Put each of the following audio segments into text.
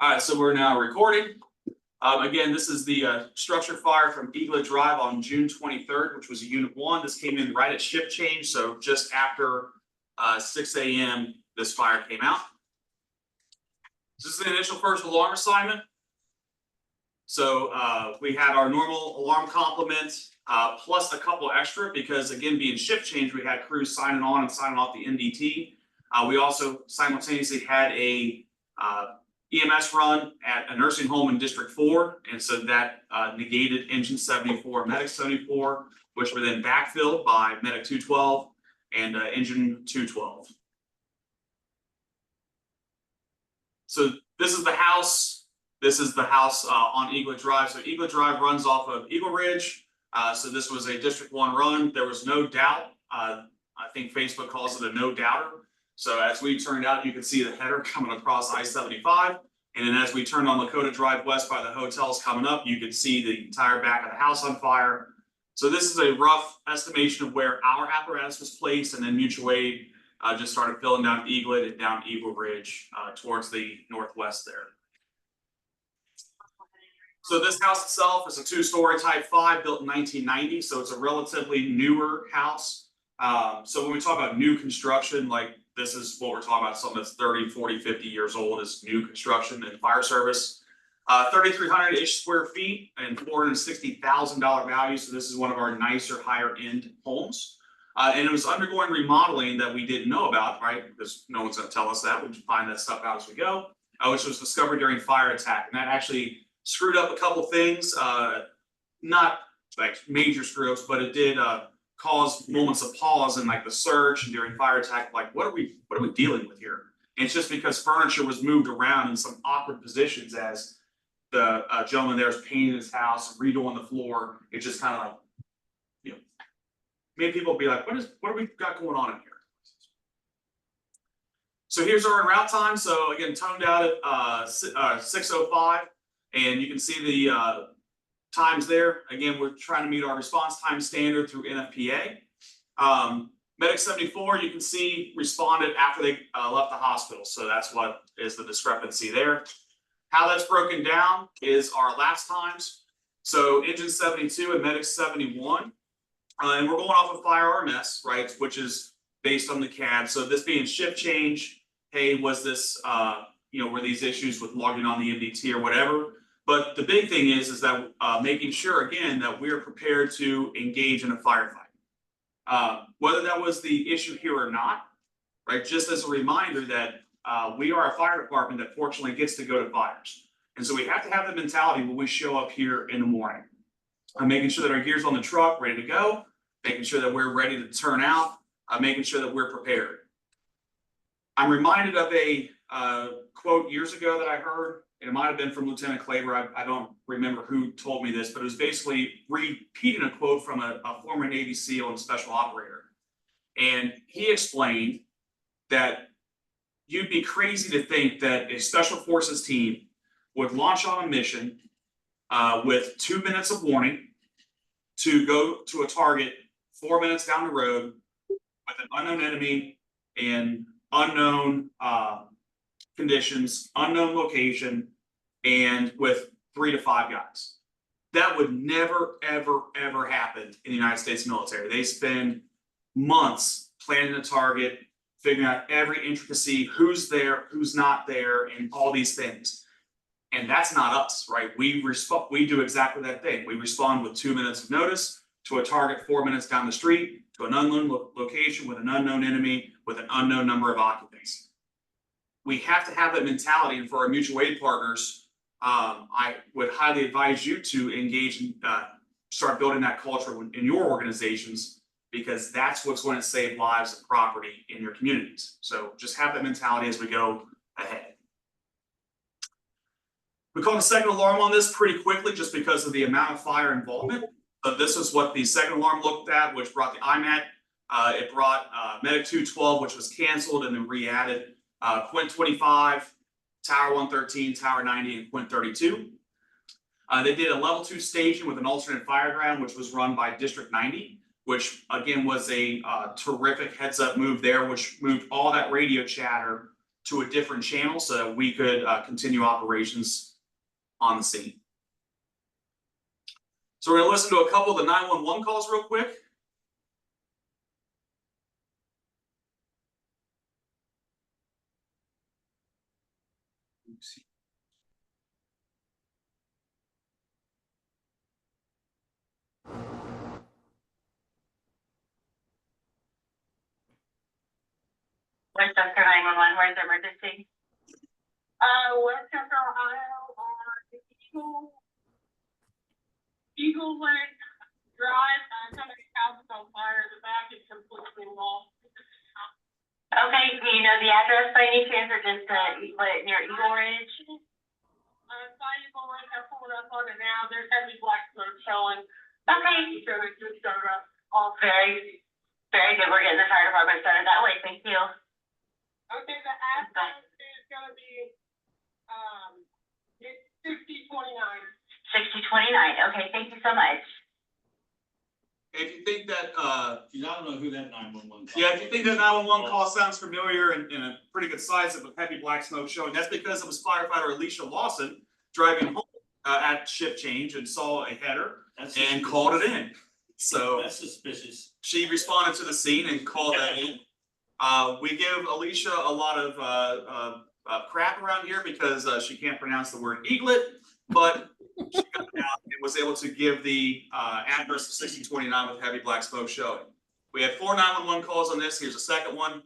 All right, so we're now recording. Again, this is the structure fire from Eaglet Drive on June 23rd, which was a Unit 1. This came in right at shift change, so just after 6 a.m. this fire came out. This is the initial first alarm assignment. So we had our normal alarm complement plus a couple extra because, again, being shift change, we had crews signing on and signing off the NDT. We also simultaneously had a EMS run at a nursing home in District 4, and so that negated Engine 74, Medic 74, which were then backfilled by Medic 212 and Engine 212. So this is the house. This is the house on Eaglet Drive. So Eaglet Drive runs off of Eagle Ridge. So this was a District 1 run. There was no doubt. I think Facebook calls it a no doubter. So as we turned out, you could see the header coming across I-75. And then as we turned on Lakota Drive West by the hotels coming up, you could see the entire back of the house on fire. So this is a rough estimation of where our apparatus was placed, and then mutual aid just started filling down Eaglet and down Eagle Ridge towards the northwest there. So this house itself is a 2-story Type 5 built in 1990. So it's a relatively newer house. So when we talk about new construction, like this is what we're talking about, something that's 30, 40, 50 years old is new construction in fire service. 3,300-ish square feet and $460,000 value. So this is one of our nicer, higher end homes. And it was undergoing remodeling that we didn't know about, right? Because no one's going to tell us that. We find that stuff out as we go, which was discovered during fire attack. And that actually screwed up a couple things, not like major screw ups, but it did cause moments of pause in like the search and during fire attack. Like, what are we dealing with here? And it's just because furniture was moved around in some awkward positions as the gentleman there is painting his house, redoing the floor. It just kind of like, you know, made people be like, what do we got going on in here? So here's our en route time. So again, toned out at 6:05, and you can see the times there. Again, we're trying to meet our response time standard through NFPA. Medic 74, you can see, responded after they left the hospital. So that's what is the discrepancy there. How that's broken down is our lapse times. So Engine 72 and Medic 71. And we're going off of Fire RMS, right, which is based on the CAD. So this being shift change, hey, was this, were these issues with logging on the MDT or whatever? But the big thing is that making sure, again, that we're prepared to engage in a firefight. Whether that was the issue here or not, right? Just as a reminder that we are a fire department that fortunately gets to go to fires. And so we have to have the mentality when we show up here in the morning. Making sure that our gear's on the truck, ready to go, making sure that we're ready to turn out, making sure that we're prepared. I'm reminded of a quote years ago that I heard. It might have been from Lieutenant Klaber. I don't remember who told me this, but it was basically repeating a quote from a former Navy SEAL and special operator. And he explained that you'd be crazy to think that a special forces team would launch on a mission with 2 minutes of warning to go to a target 4 minutes down the road with an unknown enemy and unknown conditions, unknown location, and with 3 to 5 guys. That would never, ever, ever happen in the United States military. They spend months planning a target, figuring out every intricacy, who's there, who's not there, and all these things. And that's not us, right? We do exactly that thing. We respond with 2 minutes of notice to a target 4 minutes down the street, to an unknown location with an unknown enemy, with an unknown number of occupants. We have to have that mentality, and for our mutual aid partners, I would highly advise you to engage and start building that culture in your organizations, because that's what's going to save lives and property in your communities. So just have that mentality as we go ahead. We called a second alarm on this pretty quickly just because of the amount of fire involvement. But this is what the second alarm looked at, which brought the IMAT. It brought Medic 212, which was canceled and then re-added. Quint 25, Tower 113, Tower 90, and Quint 32. They did a level 2 staging with an alternate fire ground, which was run by District 90, which again was a terrific heads up move there, which moved all that radio chatter to a different channel so that we could continue operations on the scene. So we're going to listen to a couple of the 911 calls real quick. Westchester 911, where's the emergency? Westchester, Ohio, on Eaglet Drive, somebody's house is on fire, the back is completely lost. Okay, do you know the address by any chance, or just Eaglet near Eagle Ridge? By Eagle Ridge, I pulled up on it now, there's heavy black smoke showing. Okay. So it just started up. All very, very good, we're getting the fire department started that way, thank you. Okay, the address is gonna be, it's 6029. 6029, okay, thank you so much. If you think that, I don't know who that 911 call. yeah, if you think that 911 call sounds familiar and a pretty good size of a heavy black smoke showing, that's because it was firefighter Alicia Lawson driving home at shift change and saw a header and called it in. So That's suspicious. she responded to the scene and called that in. We give Alicia a lot of crap around here because she can't pronounce the word Eaglet, but she got out and was able to give the address of 6029 with heavy black smoke showing. We had 4 911 calls on this. Here's a second one.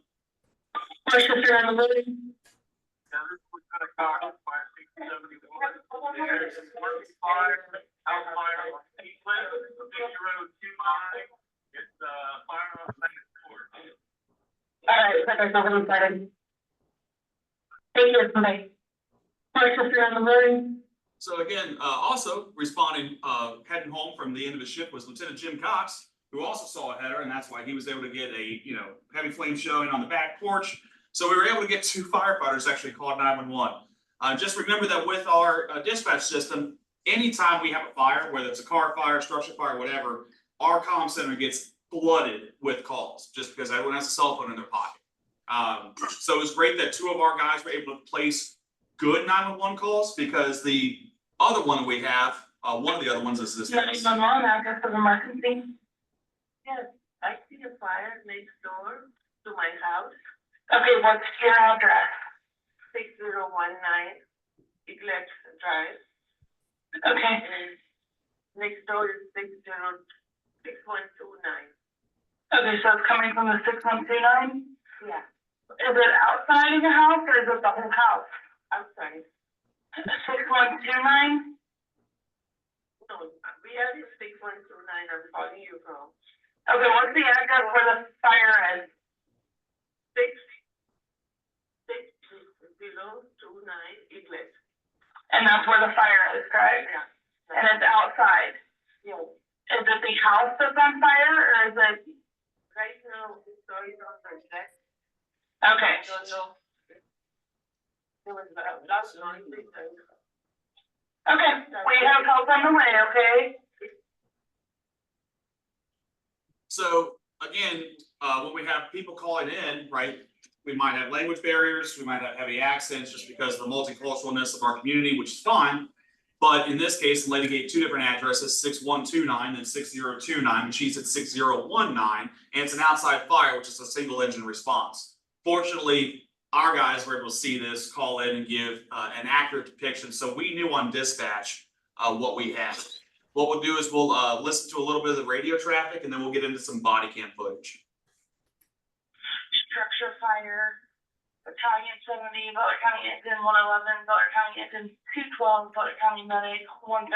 So again, also responding, heading home from the end of his shift was Lieutenant Jim Cox, who also saw a header, and that's why he was able to get a heavy flame showing on the back porch. So we were able to get 2 firefighters actually called 911. Just remember that with our dispatch system, anytime we have a fire, whether it's a car fire, structure fire, whatever, our comm center gets flooded with calls just because everyone has a cell phone in their pocket. So it was great that 2 of our guys were able to place good 911 calls because the other one we have, one of the other ones is this. Yes, address of emergency. Yes, I see a fire next door to my house. Okay, what's your address? 6019 Eaglet Drive. Okay. And next door is 6129. Okay, so it's coming from the 6129? Yeah. Is it outside of the house or is it the whole house? Outside. 6129? No, we have 6129. I'm calling you from. Okay, what's the address where the fire is? 6029 Eaglet. And that's where the fire is, correct? Yeah. And it's outside? Yeah. Is it the house that's on fire or is it? Right now, it's going on the deck. Okay. So, it was last night. Okay, we have help on the way, okay? So again, when we have people calling in, right, we might have language barriers, we might have heavy accents just because of the multiculturalness of our community, which is fine. But in this case, the lady gave 2 different addresses, 6129 and 6029, and she's at 6019, and it's an outside fire, which is a single engine response. Fortunately, our guys were able to see this, call in and give an accurate depiction. So we knew on dispatch what we had. What we'll do is we'll listen to a little bit of the radio traffic and then we'll get into some body cam footage. Structure fire, Battalion 70, Butler County Engine 111, Butler County Engine 212, Butler County Medic 113,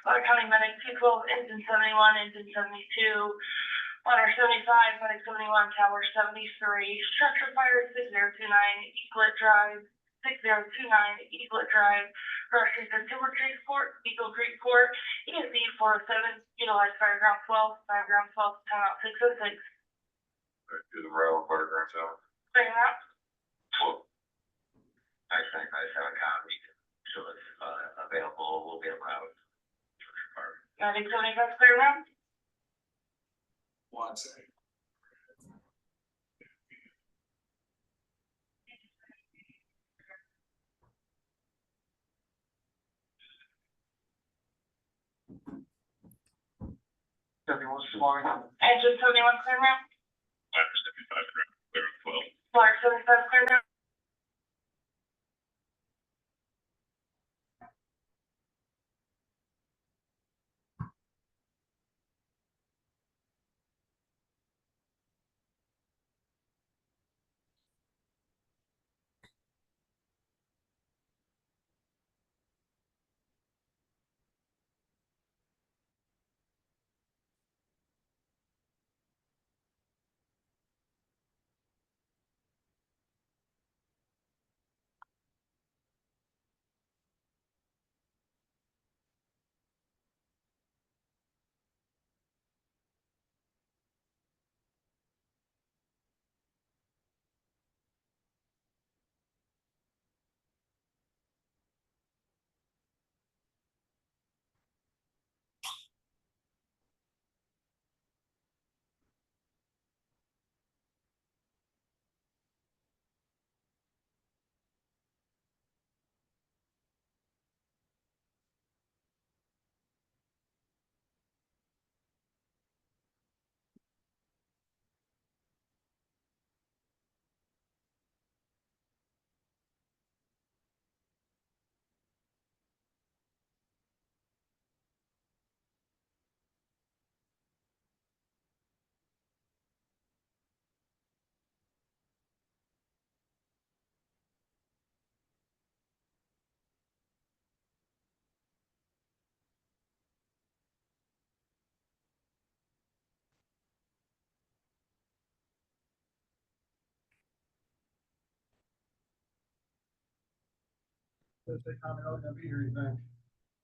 Butler County Medic 212, Engine 71, Engine 72, Butler 75, Medic 71, Tower 73, Structure fire 6029, Eaglet Drive, 6029, Eaglet Drive, Rush Street, Timber Creek Fort, Eagle Creek Fort, ESD 407, utilize fireground 12, fireground 12, timeout 606. Do the rail fireground tower. Bring it up. Well, I think I have a copy, so it's available, we'll get them out. Medic 75 clear round. 1 second. was sworn. Engine 71 clear now? Ladder 75 clear on 12. Ladder 75 clear now?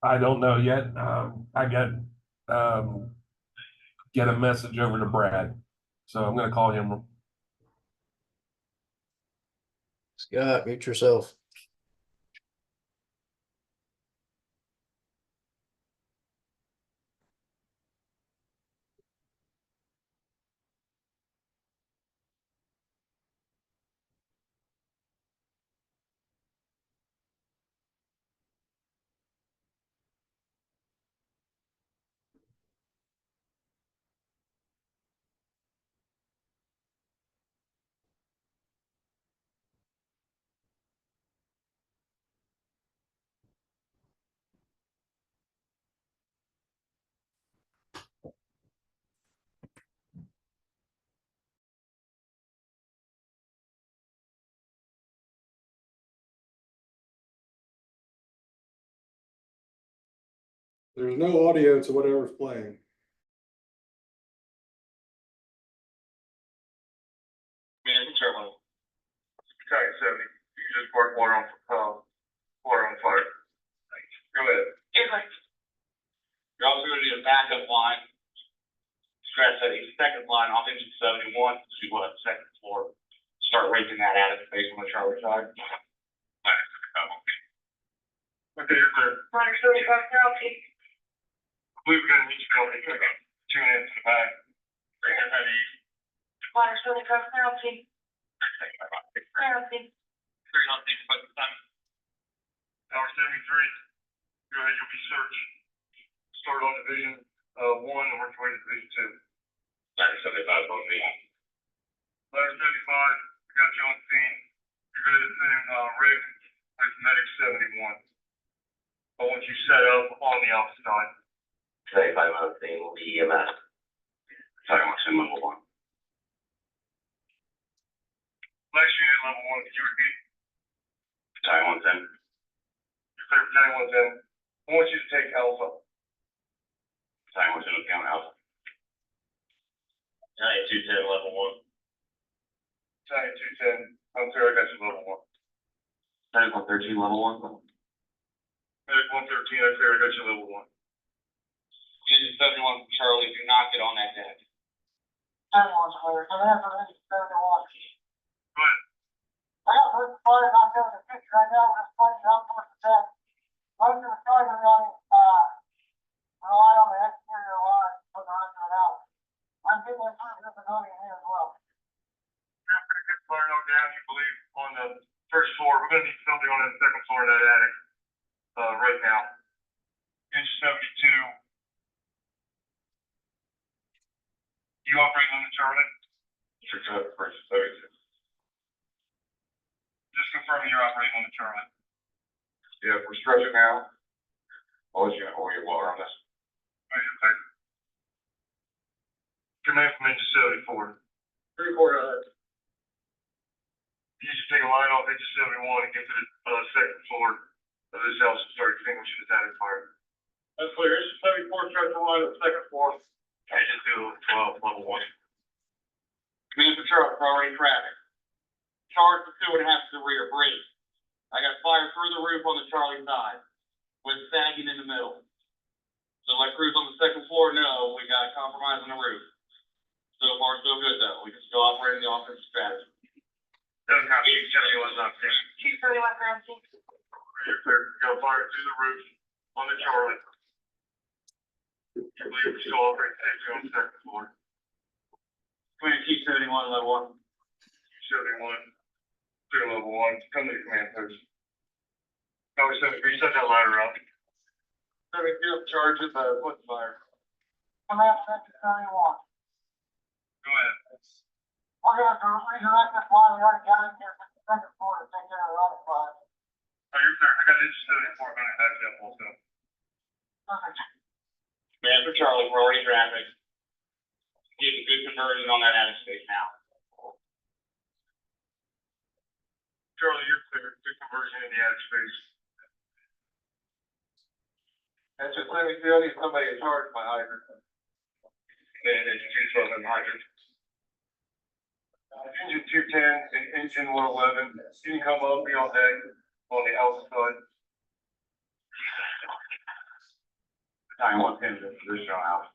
I don't know yet. I got, get a message over to Brad. So I'm gonna call him. Scott, mute yourself. There's no audio to whatever's playing. Terminal. Sorry, 70. You just poured water on fire. Go ahead. Eaglet. You're also gonna need a backup line. Stress that a second line off engine 71, so you go up the second floor. Start raising that attic space on the Charlie side. Okay, you're clear. Ladder 75 clear on T. I believe we're gonna need you to go tune into the back. Bring it at ease. Ladder 75 clear on T. Clear on T. Tower 73, go ahead, you'll be searched. Start on division 1 and work your way to division 2. Ladder 75 on me. Ladder 75, we got you on scene. You're gonna assume rig with medic 71. I want you set up on the opposite side. 75 on scene will be EMS. Sorry, I'm assuming level 1. Last unit level 1, could you repeat? Sorry, 110. You're clear for 9110. I want you to take Alpha. Sorry, 110 count Alpha. 9210 level 1. 9210. I'm clear, I got you level 1. 9113 level 1. Medic 113, I'm clear, I got you level 1. Engine 71 from Charlie, do not get on that deck. 71's clear. So that's what it is, 71. Go ahead. Well, we're flying out there in the picture right now. We're just flying out towards the deck. Most of the charging running, rely on the exterior line for the rest of it out. I'm getting improved visibility here as well. You're pretty good fire no down, you believe, on the first floor. We're gonna need somebody on the second floor of that attic, right now. Inch 72. You operating on the Charlie? Six oh versus 32. Just confirming you're operating on the Charlie. Yeah, we're stretching now. I'll let you know where you are on this. Command from engine 74. 3-4, You should take a line off engine 71 and get to the second floor of this house and start extinguishing the attic fire. That's clear. It's 74 stretching line at the second floor. Engine 212, level 1. Command for Charlie, priority traffic. Charge for 2.5 to the rear, break. I got fire through the roof on the Charlie side, with sagging in the middle. So like crews on the second floor know we got a compromise on the roof. So far, so good though. We can still operate in the offensive strategy. Doesn't have to be 71's not there. Chief 31 Grand Chief. You're clear. Go fire through the roof on the Charlie. You believe we still operate safely on the second floor. Command Chief 71, level 1. 71, clear level 1. Come to the command post. Tower 73, set that ladder up. 72, charge of foot fire. Command Center 31. Go ahead. We're gonna redirect this line, we already got in here from the second floor to take care of the other side. Oh, you're clear. I got engine 74 going back up also. Perfect. Command for Charlie, priority traffic. Getting good conversion on that attic space now. Charlie, you're clear. Good conversion in the attic space. That's just let me see, I need somebody in charge of my hydrant. And engine 212 and hydrant. Engine 210 and engine 111, you can come up, be on deck, on the outside. Time 110 is position on house.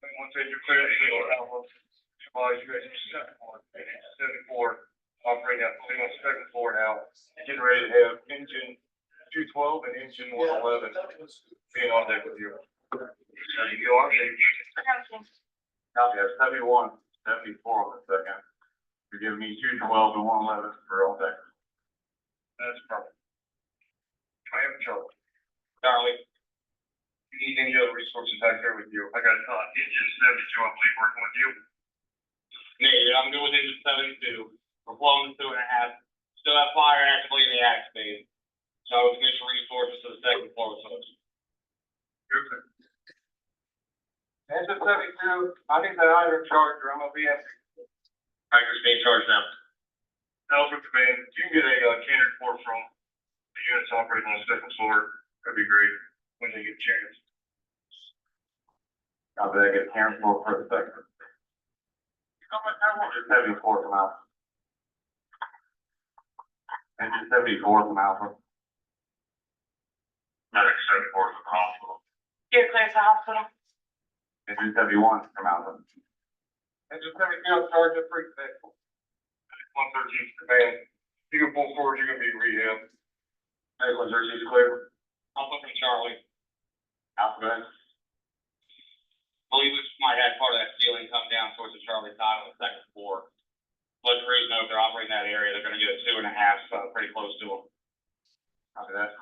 Once you're clear, you go out, you guys are second one, engine 74, operating out, on the second floor now. Getting ready to have engine 212 and engine 111 being on deck with you. So you go on, Copy, that's 71, 74 on the second. You're giving me 212 and 111 for all deck. that's perfect. I have Charlie. Charlie, You need any other resources back there with you? I got, engine 72, I believe, working with you. Nate, I'm good with engine 72. We're flowing to 2.5. Still have fire actively in the attic space. So I would commission resources to the second floor. So You're clear. engine 72, I need that hydrant charger. I'm gonna be empty. Hydrant's being charged now. Alpha Command, if you can get a cannon report from the units operating on the second floor, that'd be great when they get a chance. I'll bet I get Karen for the second. Engine 74 from Alpha. Engine 74 from Alpha. Medic 74 from the hospital. Get clear to the hospital. Engine 71 from Alpha. Engine 72, charge of free vehicle. 113th Command, you can pull forward, you're gonna be rehab. Medical emergency is clear. Alpha from Charlie. Alpha, go ahead. Believe this might have part of that ceiling come down towards the Charlie side on the second floor. Let the crews know if they're operating that area, they're gonna get a 2.5, pretty close to them. Copy that.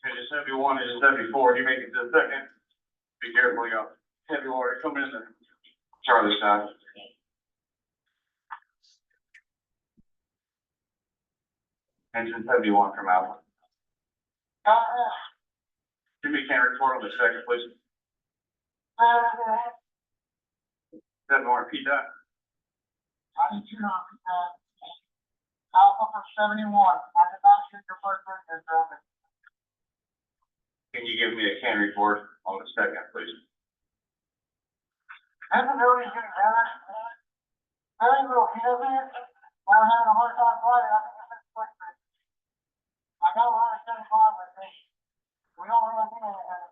Engine 71, engine 74, you make it to the second. Be careful, you got heavy water coming in the Charlie side. Engine 71 from Alpha. Give me a can report on the second, please. 71, repeat that. Alpha for 71, I did not shoot your first person, traffic. Can you give me a can report on the second, please? Visibility's getting better. Very little heat of it. We're having a hard time flying. I think this is quick. I got a lot of 75 with me. We don't really need anything.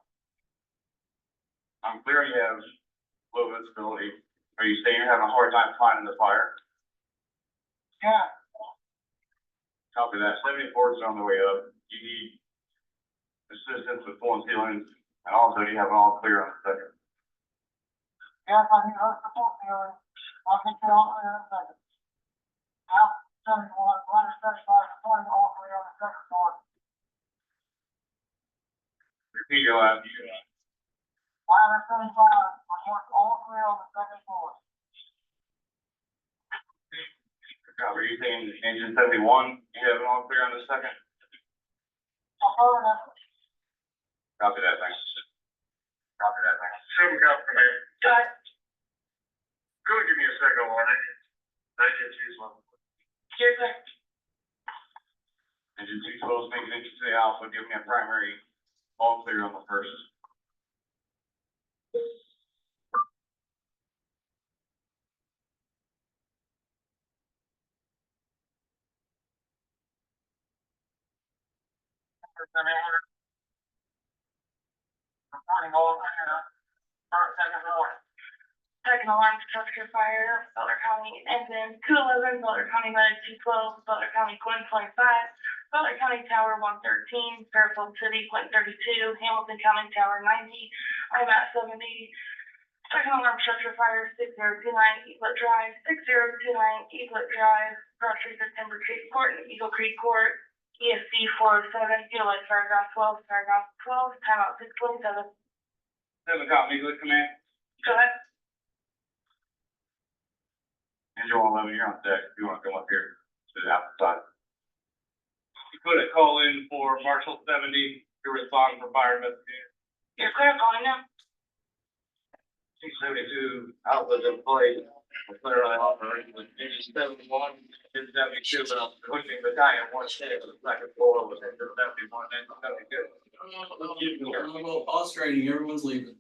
I'm clear you have low visibility. Are you saying you're having a hard time finding the fire? Yeah. Copy that. 74 is on the way up. You need assistance with pulling ceilings, and also you have an all clear on the second. Yes, I need her support feeling. I'll get you all in a second. Alpha 71, ladder 75, 20, all three on the second floor. Repeat your last. Ladder 75, report all three Engine 71, you have it all clear on the second? Copy that, thanks. Copy that, thanks. Seven Cal Command, Go ahead. go and give me a second warning. I can't use one. You're clear. Engine 212 making entry to the alpha, giving me a primary all clear on the first. Reporting all clear. Second warning. Second alarm structure fire, Butler County engine 211, Butler County medic 212, Butler County Gwen 25, Butler County Tower 113, Fairfield City Point 32, Hamilton County Tower 90, I'm at 70. Second alarm structure fire 6029 Eaglet Drive, 6029 Eaglet Drive, Grocery Timber Creek Court, and Eagle Creek Court, ESC 407, utilize paragraph 12, timeout 627. 7 Cal Eaglet Command, Go ahead. Engine 111, you're on deck, if you wanna come up here to the outside. You put a call in for Marshall 70 to respond for fire investigation. You're clear calling now. 272 Alpha's in place. We're clear on the operation with engine 71, engine 72, but I'm pushing the guy in one state to the second floor with engine 71, engine 72. Boss training, everyone's leaving.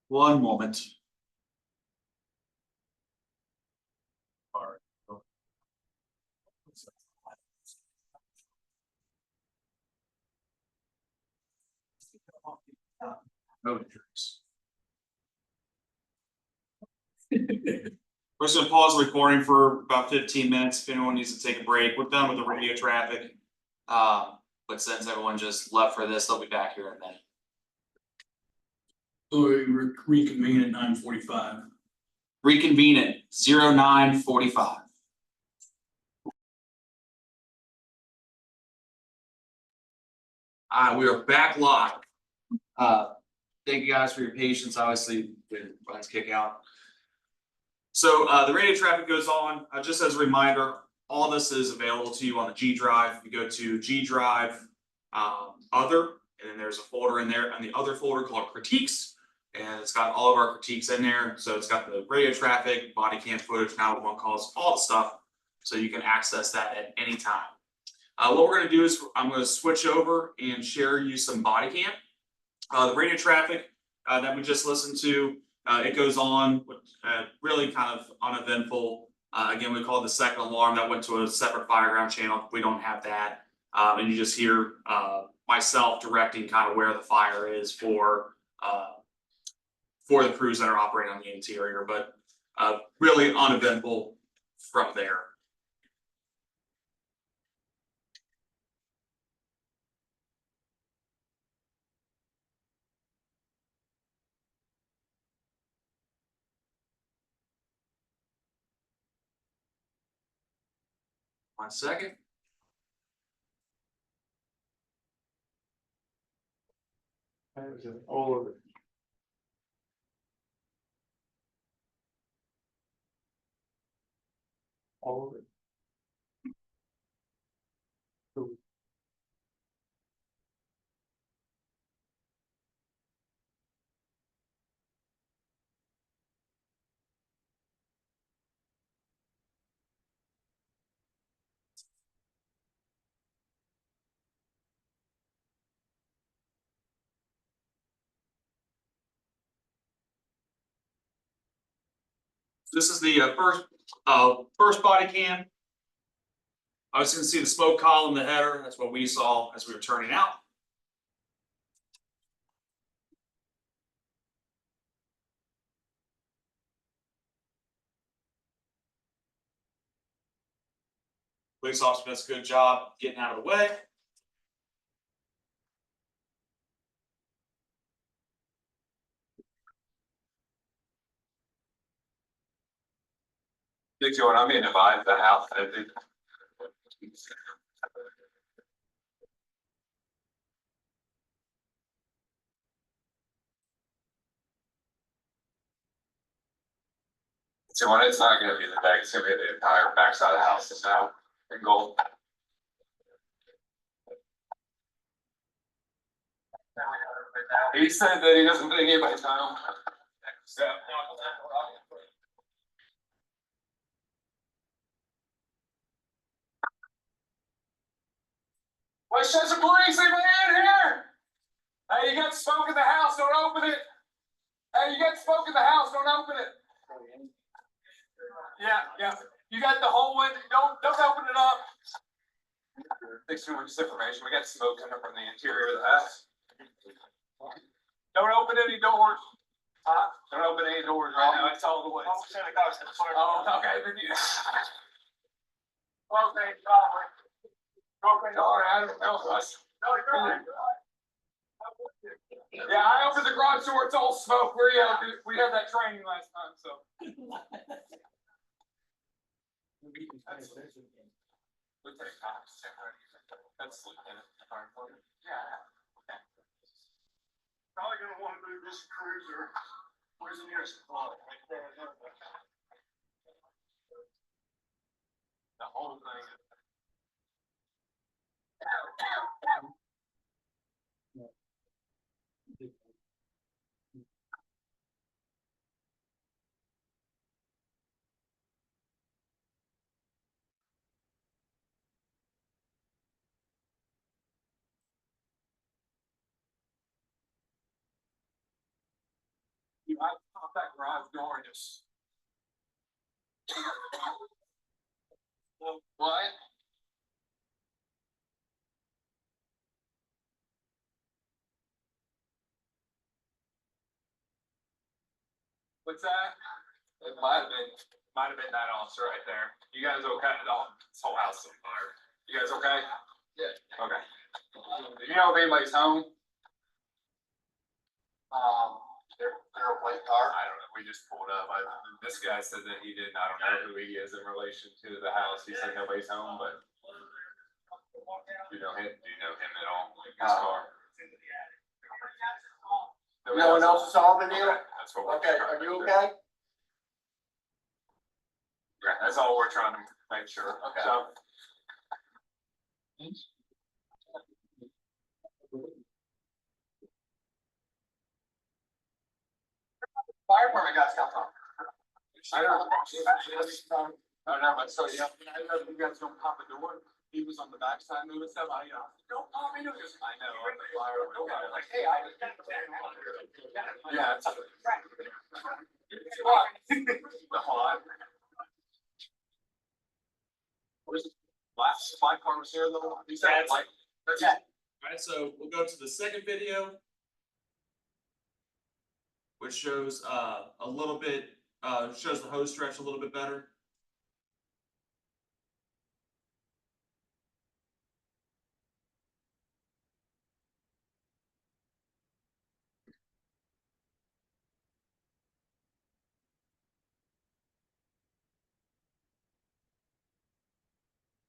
One moment. No injuries. We're just gonna pause the recording for about 15 minutes if anyone needs to take a break. We're done with the radio traffic. But since everyone just left for this, they'll be back here in a minute. So we reconvene at 9:45. Reconvene at 09:45. We are back live. Thank you guys for your patience. Obviously, the runs kick out. So the radio traffic goes on. Just as a reminder, all this is available to you on the G Drive. You go to G Drive, Other, and then there's a folder in there, and the other folder called Critiques, and it's got all of our critiques in there. So it's got the radio traffic, body cam footage, 911 calls, all the stuff. So you can access that at any time. What we're going to do is I'm going to switch over and share you some body cam. The radio traffic that we just listened to, it goes on really kind of uneventful. Again, we call it the second alarm. That went to a separate fireground channel. We don't have that. And you just hear myself directing kind of where the fire is for the crews that are operating on the interior, but really uneventful from there. One second. All of it. All of it. This is the first body cam. I was going to see the smoke column, the header. That's what we saw as we were turning out. Police officer does a good job getting out of the way. Did you want me to divide the house? So when it's not gonna be the deck, it's gonna be the entire backside of the house is now in gold. He said that he doesn't think anybody's home. So. Why should the police leave in here? Hey, you got smoke in the house, don't open it. Hey, you got smoke in the house, don't open it. Yeah, you got the whole window, don't open it up. Thanks for much information, we got smoke coming from the interior of the house. Don't open any doors. Don't open any doors right now, it's all the way. Oh, okay, then you. Okay, sorry. Okay, sorry, I don't know us. Yeah, I opened the garage door, it's all smoke, we had that training last time, so. That's Probably gonna wanna move this cruiser. Where's the nearest spot? the whole thing. I pop that garage door and just. What? What's that? It might have been that officer right there. You guys okay? No, this whole house is on fire. You guys okay? Yeah. Okay. Do you know if anybody's home? They're a white car. I don't know. We just pulled up. This guy said that he didn't. I don't know who he is in relation to the house. He said nobody's home, but. Do you know him? Do you know him at all? His car. No one else is home, Neil? That's what we're Okay, trying are to you do. okay? Yeah, that's all we're trying to make sure. Okay. So. Fire department guys come from. I don't know, but so, yeah, I know you guys don't pop the door. He was on the backside moving stuff. Don't pop me. I know. On the flyer. Like, hey, yeah. It's the hot. Where's last supply car was here though? He said like. Yeah. Alright, so we'll go to the second video. Which shows a little bit, shows the hose stretch a little bit better.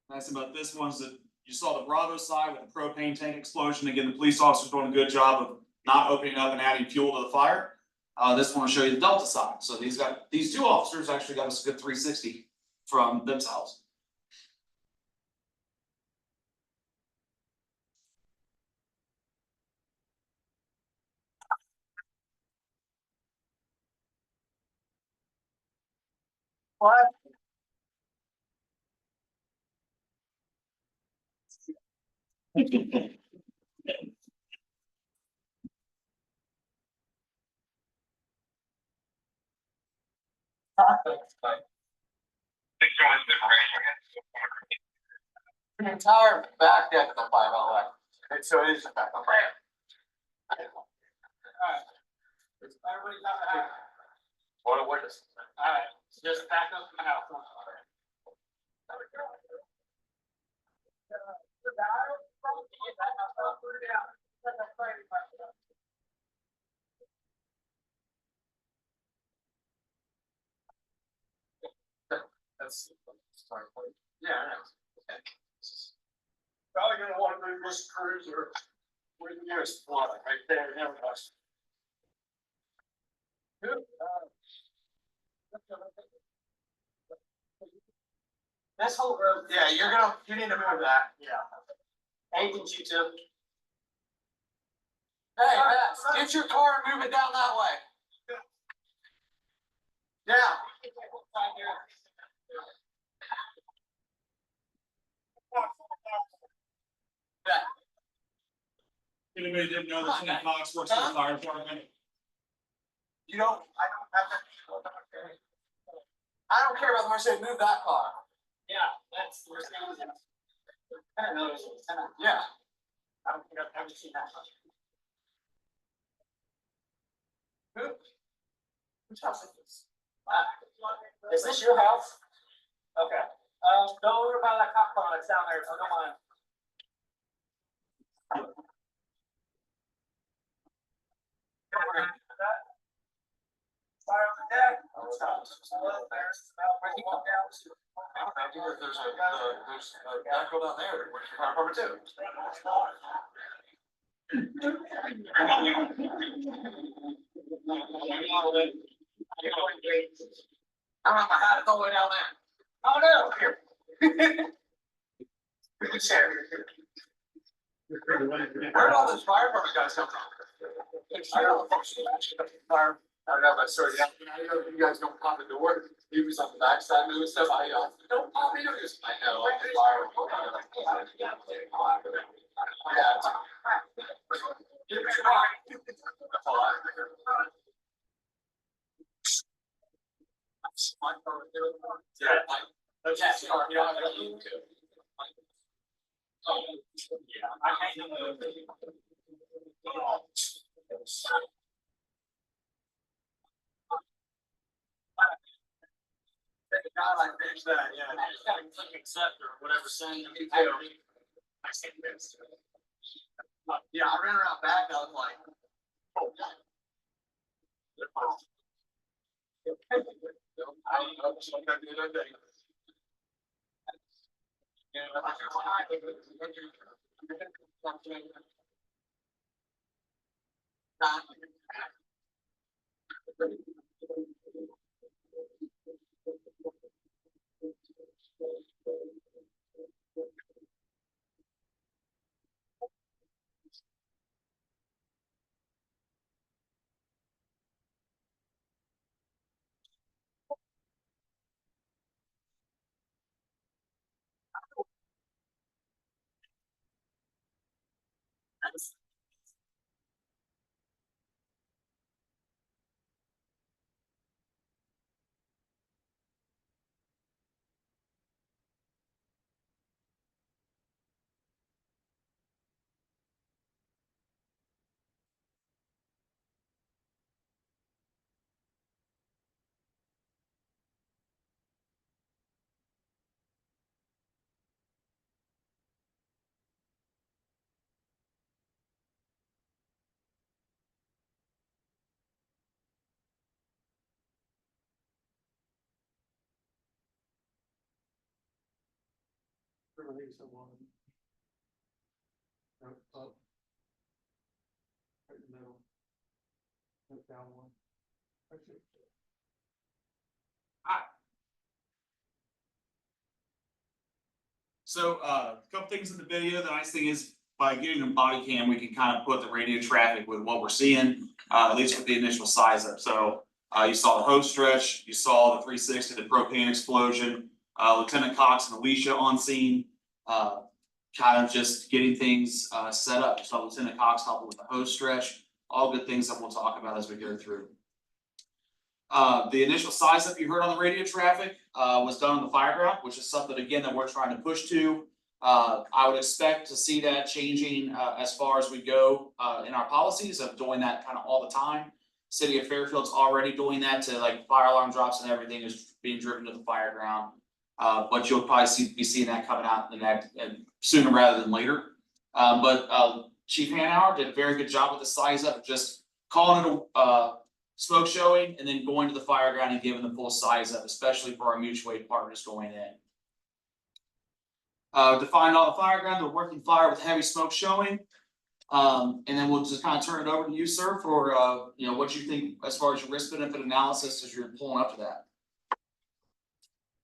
Nice about this one is that you saw the Bravo side with the propane tank explosion. Again, the police officers doing a good job of not opening up and adding fuel to the fire. This one will show you the Delta side. So these two officers actually got us a good 360 from themselves. What? The entire back deck of the fire, by the way. So it is a back on fire. Everybody got that? What is? Alright, just back up the house. let's start. Yeah, I know. Probably gonna wanna move this cruiser. Where's the nearest one? Right there, never mind. Good. This whole road, yeah, you need to move that. Yeah. Anything you do. Hey, Matt, get your car and move it down that way. Yeah. Anybody didn't know that Lieutenant Cox works for the fire department? You don't, I don't have that. I don't care about the Mercedes, move that car. Yeah, that's the Mercedes. Yeah. I don't think I've ever seen that much. Whose house is this? Is this your house? Okay, don't worry about that cop car that's down there, so don't mind. Fire on the deck. There's a backhoe down there, which is fire department too. I don't have my hat, it's all the way down there. Oh, no, here. Where'd all those fire department guys come from? I don't know, but sorry, yeah, you guys don't pop the door, he was on the backside moving stuff, don't pop the door, I know, like the fire. God, I finished that, yeah. I just gotta click accept or whatever, send you to. I said this. Yeah, I ran around back, I was like. Oh. I don't know, just like I did the other day. Release of one. Up. Right in the middle. Down one. That's it. So, a couple things in the video. The nice thing is by getting a body cam, we can kind of put the radio traffic with what we're seeing, at least with the initial size up. So, you saw the hose stretch, you saw the 360, the propane explosion, Lieutenant Cox and Alicia on scene, kind of just getting things, set up. So Lieutenant Cox helping with the hose stretch, all good things that we'll talk about as we go through. The initial size up you heard on the radio traffic was done on the fire ground, which is something again that we're trying to push to. I would expect to see that changing as far as we go in our policies of doing that kind of all the time. City of Fairfield's already doing that to like fire alarm drops and everything is being driven to the fire ground. But you'll probably be seeing that coming out in the next and sooner rather than later. But Chief Hanauer did a very good job with the size up, just calling it smoke showing and then going to the fire ground and giving the full size up, especially for our mutual aid partners going in. Defined on the fire ground, the working fire with heavy smoke showing. And then we'll just kind of turn it over to you, sir, for what you think as far as your risk benefit analysis as you're pulling up to that.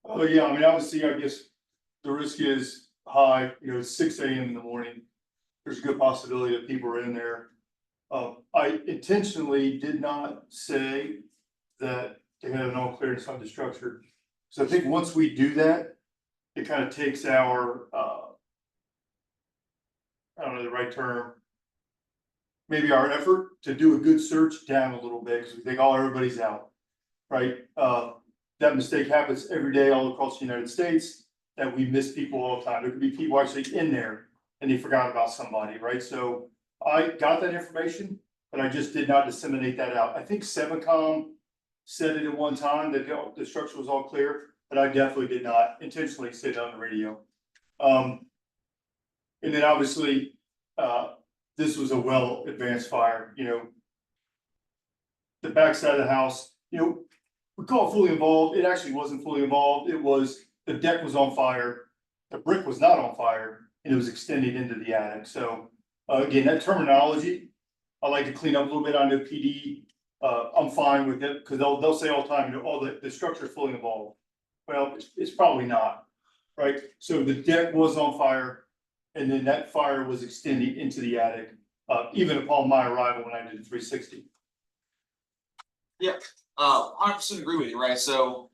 Oh, yeah, I mean, obviously, I guess the risk is high, it's 6 a.m. in the morning. There's a good possibility that people are in there. I intentionally did not say that they had an all clearance on the structure. So I think once we do that, it kind of takes our, I don't know the right term, maybe our effort to do a good search down a little bit, because we think, oh, everybody's out, right? That mistake happens every day all across the United States, that we miss people all the time. There could be people actually in there and they forgot about somebody, right? So I got that information, but I just did not disseminate that out. I think 7Com said it at one time that the structure was all clear, but I definitely did not intentionally say it on the radio. And then obviously, this was a well advanced fire, the backside of the house, we call it fully involved. It actually wasn't fully involved. It was, the deck was on fire. The brick was not on fire and it was extended into the attic. So again, that terminology, I like to clean up a little bit. I know PD, I'm fine with it because they'll say all the time, the structure is fully involved. Well, it's probably not, right? So the deck was on fire and then that fire was extending into the attic, even upon my arrival when I did the 360. Yeah, 100% agree with you, right? So,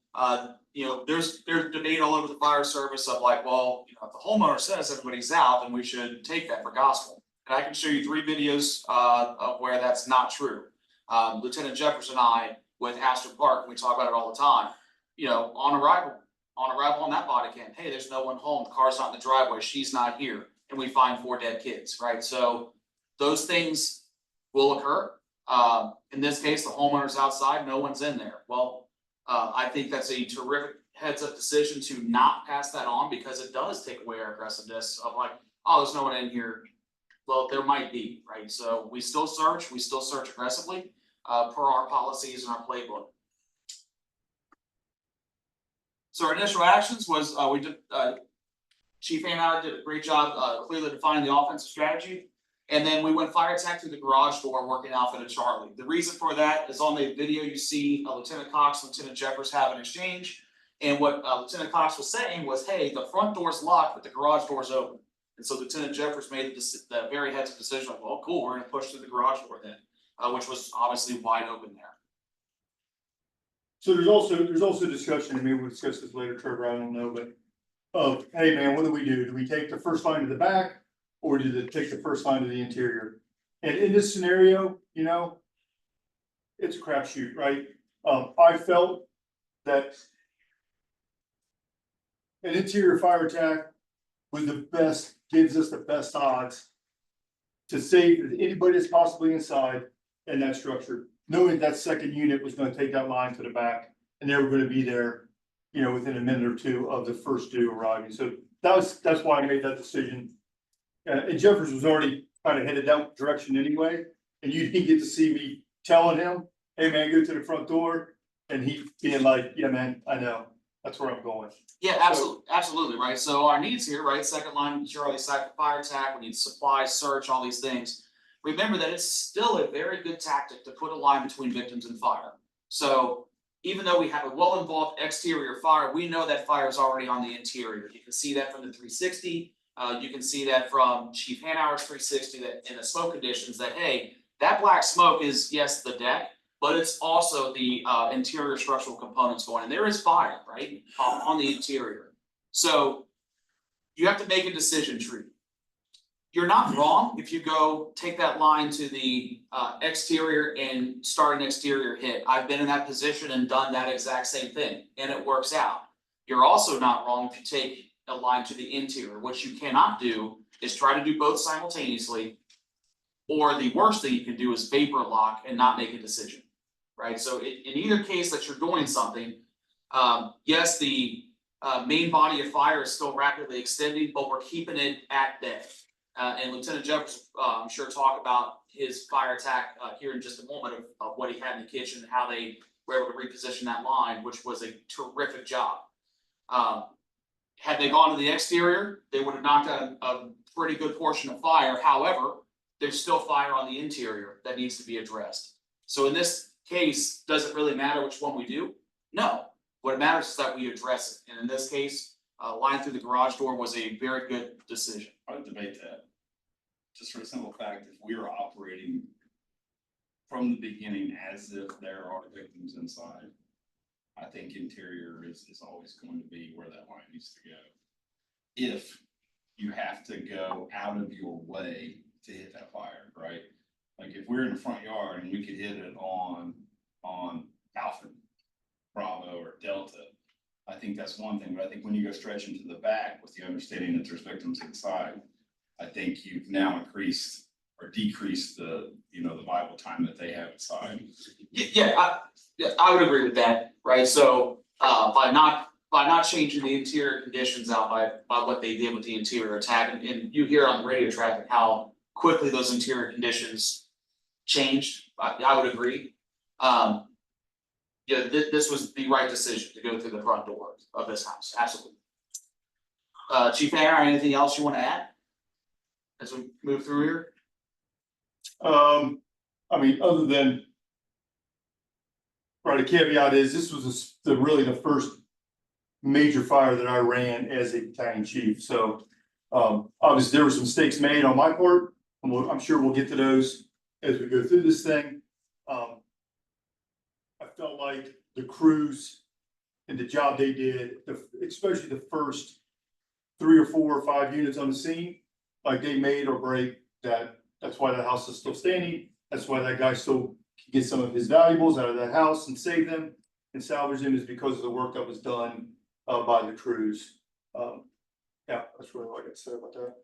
there's debate all over the fire service of like, well, if the homeowner says everybody's out, then we should take that for gospel. And I can show you 3 videos of where that's not true. Lieutenant Jeffers and I with Astor Park, we talk about it all the time. On arrival on that body cam, hey, there's no one home, the car's not in the driveway, she's not here, and we find 4 dead kids, right? So those things will occur. In this case, the homeowner's outside, no one's in there. Well, I think that's a terrific heads up decision to not pass that on, because it does take away our aggressiveness of like, oh, there's no one in here. Well, there might be, right? So we still search aggressively per our policies and our playbook. So our initial actions was we did Chief Hanauer did a great job clearly defining the offensive strategy. And then we went fire attack through the garage door working outfit at Charlie. The reason for that is on the video you see Lieutenant Cox, Lieutenant Jeffers have an exchange. And what Lieutenant Cox was saying was, hey, the front door's locked, but the garage door's open. And so Lieutenant Jeffers made the very heads of decision, like, well, cool, we're gonna push through the garage door then, which was obviously wide open there. So there's also discussion, and maybe we'll discuss this later, Trevor, I don't know, but hey man, what do? Do we take the first line to the back? Or did it take the first line to the interior? And in this scenario, it's a crapshoot, right? I felt that an interior fire attack was gives us the best odds to save anybody that's possibly inside in that structure, knowing that second unit was going to take that line to the back and they were going to be there, within a minute or 2 of the first 2 arriving. So that's why I made that decision. And Jeffers was already kind of headed that direction anyway, and you didn't get to see me telling him, hey man, go to the front door, and he being like, yeah man, I know, that's where I'm going. Yeah, absolutely, right? So our needs here, right? Second line, Charlie, second fire attack, we need supplies, search, all these things. Remember that it's still a very good tactic to put a line between victims and fire. So even though we have a well-involved exterior fire, we know that fire is already on the interior. You can see that from the 360. You can see that from Chief Hanauer's 360 that in the smoke conditions that, hey, that black smoke is, yes, the deck, but it's also the interior structural components going, and there is fire, right, on the interior. So you have to make a decision tree. You're not wrong if you go take that line to the exterior and start an exterior hit. I've been in that position and done that exact same thing, and it works out. You're also not wrong if you take a line to the interior. What you cannot do is try to do both simultaneously, or the worst thing you can do is vapor lock and not make a decision, right? So in either case that you're doing something, yes, the main body of fire is still rapidly extending, but we're keeping it at bay. And Lieutenant Jeffers, I'm sure talk about his fire attack, here in just a moment of what he had in the kitchen and how they were able to reposition that line, which was a terrific job. Had they gone to the exterior, they would have knocked out a pretty good portion of fire. However, there's still fire on the interior that needs to be addressed. So in this case, does it really matter which one we do? No. What matters is that we address it. And in this case, line through the garage door was a very good decision. I would debate that. Just for the simple fact, if we are operating from the beginning as if there are victims inside, I think interior is always going to be where that line needs to go. If you have to go out of your way to hit that fire, right? Like if we're in the front yard and we could hit it on Alpha, Bravo, or Delta, I think that's one thing. But I think when you go stretching to the back with the understanding that there's victims inside, I think you've now increased or decreased the viable time that they have inside. Yeah, I would agree with that, right? So by not changing the interior conditions out by what they did with the interior attack, and you hear on the radio traffic how quickly those interior conditions changed. I would agree. This was the right decision to go through the front door of this house, absolutely. Chief AAR, anything else you want to add as we move through here? I mean, other than, right, the caveat is this was really the first major fire that I ran as a battalion chief. So obviously there were some mistakes made on my part, and I'm sure we'll get to those as we go through this thing. I felt like the crews and the job they did, especially the first 3 or 4 or 5 units on the scene, like they made or break that. That's why that house is still standing. That's why that guy still can get some of his valuables out of that house and save them and salvage them, is because of the work that was done by the crews. Yeah, that's really all I got to say about that.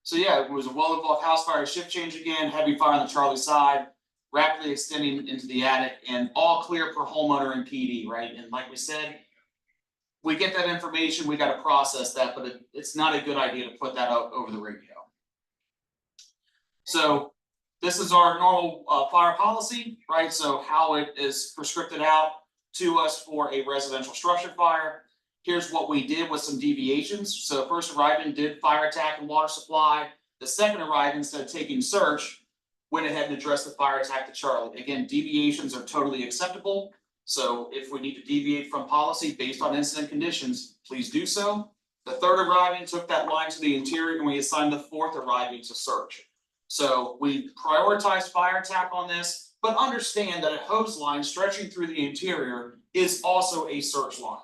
So yeah, it was a well-involved house fire, shift change again, heavy fire on the Charlie side, rapidly extending into the attic, and all clear per homeowner and PD, right? And like we said, we get that information, we got to process that, but it's not a good idea to put that out over the radio. So this is our normal fire policy, right? So how it is prescripted out to us for a residential structure fire. Here's what we did with some deviations. So first arriving did fire attack and water supply. The second arriving, instead of taking search, went ahead and addressed the fire attack to Charlie. Again, deviations are totally acceptable. So if we need to deviate from policy based on incident conditions, please do so. The third arriving took that line to the interior, and we assigned the fourth arriving to search. So we prioritized fire attack on this, but understand that a hose line stretching through the interior is also a search line,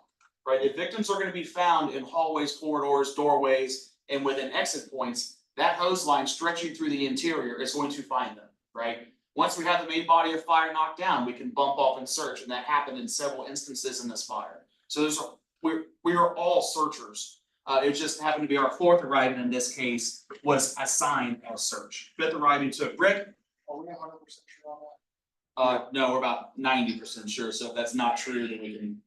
right? If victims are going to be found in hallways, corridors, doorways, and within exit points, that hose line stretching through the interior is going to find them, right? Once we have the main body of fire knocked down, we can bump off and search, and that happened in several instances in this fire. So we are all searchers. It just happened to be our fourth arriving in this case was assigned as search. Fifth arriving took Rick. Are we 100% sure on that? No, we're about 90% sure. So if that's not true, then we can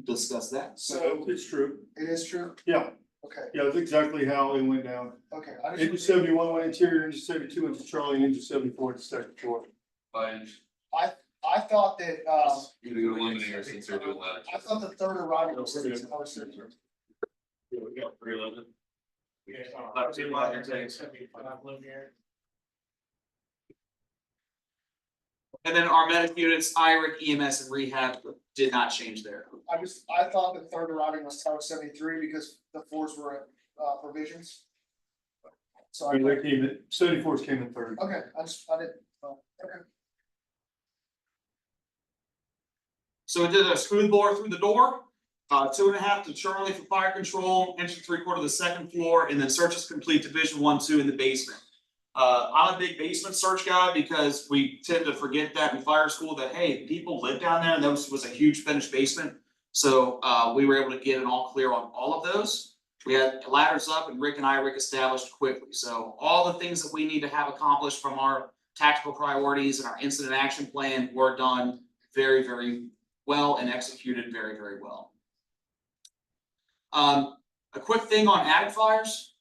discuss that. So It's true. it is true? Yeah, Okay, yeah, that's exactly how it went down. okay. Engine 71 went interior, engine 72 into Charlie, and engine 74 into second floor. I thought that, You're gonna go eliminate since they're doing that. I thought the third arrival was. Yeah, we got 311. And then our medic units, IRIC, EMS, and rehab did not change there. I thought the third arriving was Tower 73 because the floors were at provisions. So I, I mean, they came in, 74s came in third. okay, I didn't, okay. So it did a smooth bore through the door, 2.5 to Charlie for fire control, entry 3/4 to the second floor, and then search is complete, division 1, 2 in the basement. I'm a big basement search guy because we tend to forget that in fire school that, hey, people live down there, and this was a huge finished basement. So we were able to get an all clear on all of those. We had ladders up, and Rick and IRIC established quickly. So all the things that we need to have accomplished from our tactical priorities and our incident action plan were done very, very well and executed very, very well. A quick thing on attic fires.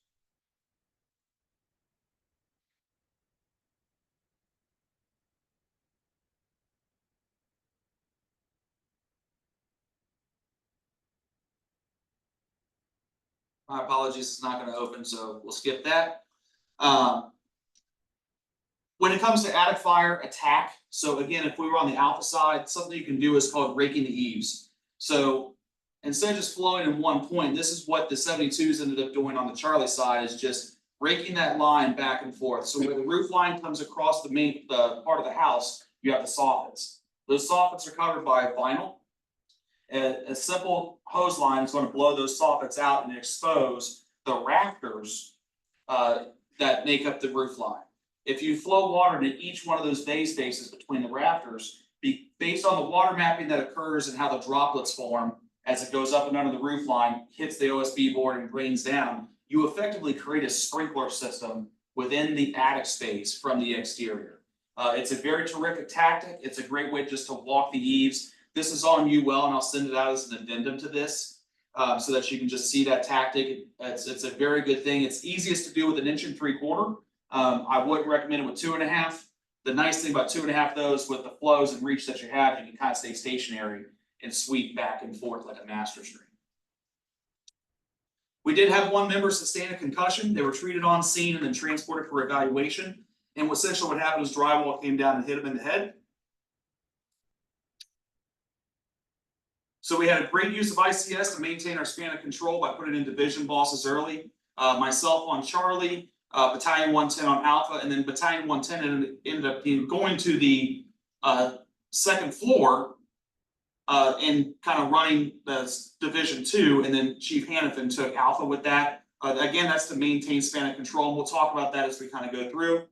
My apologies, it's not gonna open, so we'll skip that. When it comes to attic fire attack, so again, if we were on the alpha side, something you can do is called raking the eaves. So instead of just flowing in one point, this is what the 72s ended up doing on the Charlie side, is just raking that line back and forth. So where the roof line comes across the part of the house, you have the soffits. Those soffits are covered by vinyl. A simple hose line is going to blow those soffits out and expose the rafters that make up the roof line. If you flow water into each one of those bay spaces between the rafters, based on the water mapping that occurs and how the droplets form as it goes up and under the roof line, hits the OSB board and drains down, you effectively create a sprinkler system within the attic space from the exterior. It's a very terrific tactic. It's a great way just to walk the eaves. This is on UL, and I'll send it out as an addendum to this, so that you can just see that tactic. It's a very good thing. It's easiest to do with 1 3/4 inches. I wouldn't recommend it with 2.5. The nice thing about 2.5 those, with the flows and reach that you have, you can kind of stay stationary and sweep back and forth like a master stream. We did have one member sustain a concussion. They were treated on scene and then transported for evaluation. And essentially what happened was drywall came down and hit him in the head. So we had a great use of ICS to maintain our span of control by putting in division bosses early. Myself on Charlie, Battalion 110 on Alpha, and then Battalion 110 ended up going to the second floor and kind of running the Division 2, and then Chief Hannafin took Alpha with that. Again, that's to maintain span of control, and we'll talk about that as we kind of go through.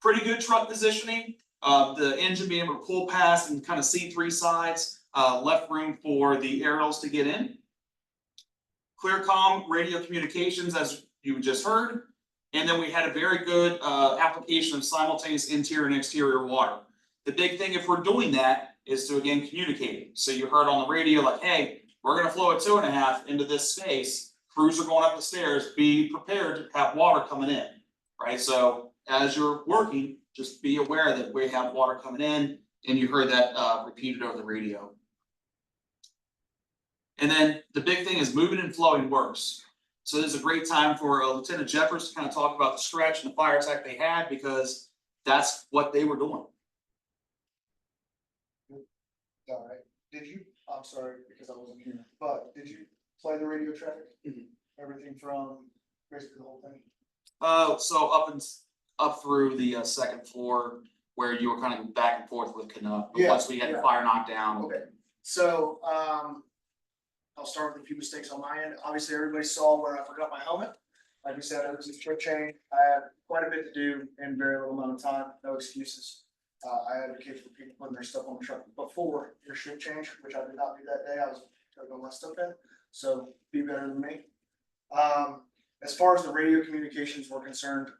Pretty good truck positioning. The engine being able to pull past and kind of see 3 sides. Left room for the aerials to get in. Clear comm radio communications, as you just heard. And then we had a very good application of simultaneous interior and exterior water. The big thing, if we're doing that, is to again communicate. So you heard on the radio, like, hey, we're gonna flow a 2.5 into this space. Crews are going up the stairs. Be prepared to have water coming in, right? So as you're working, just be aware that we have water coming in, and you heard that repeated over the radio. And then the big thing is moving and flowing works. So this is a great time for Lieutenant Jeffers to kind of talk about the stretch and the fire attack they had, because that's what they were doing. All right, did you, I'm sorry, because I wasn't here, but did you play the radio traffic? Everything from basically the whole thing? So up through the second floor, where you were kind of back and forth with Canuck, but once we had the fire knocked down. Okay, so, I'll start with a few mistakes on my end. Obviously, everybody saw where I forgot my helmet. Like we said, it was a trip change. I had quite a bit to do in very little amount of time, no excuses. I advocate for people putting their stuff on the truck before your shift change, which I did not do that day. I was taking my stuff in, so be better than me. As far as the radio communications were concerned,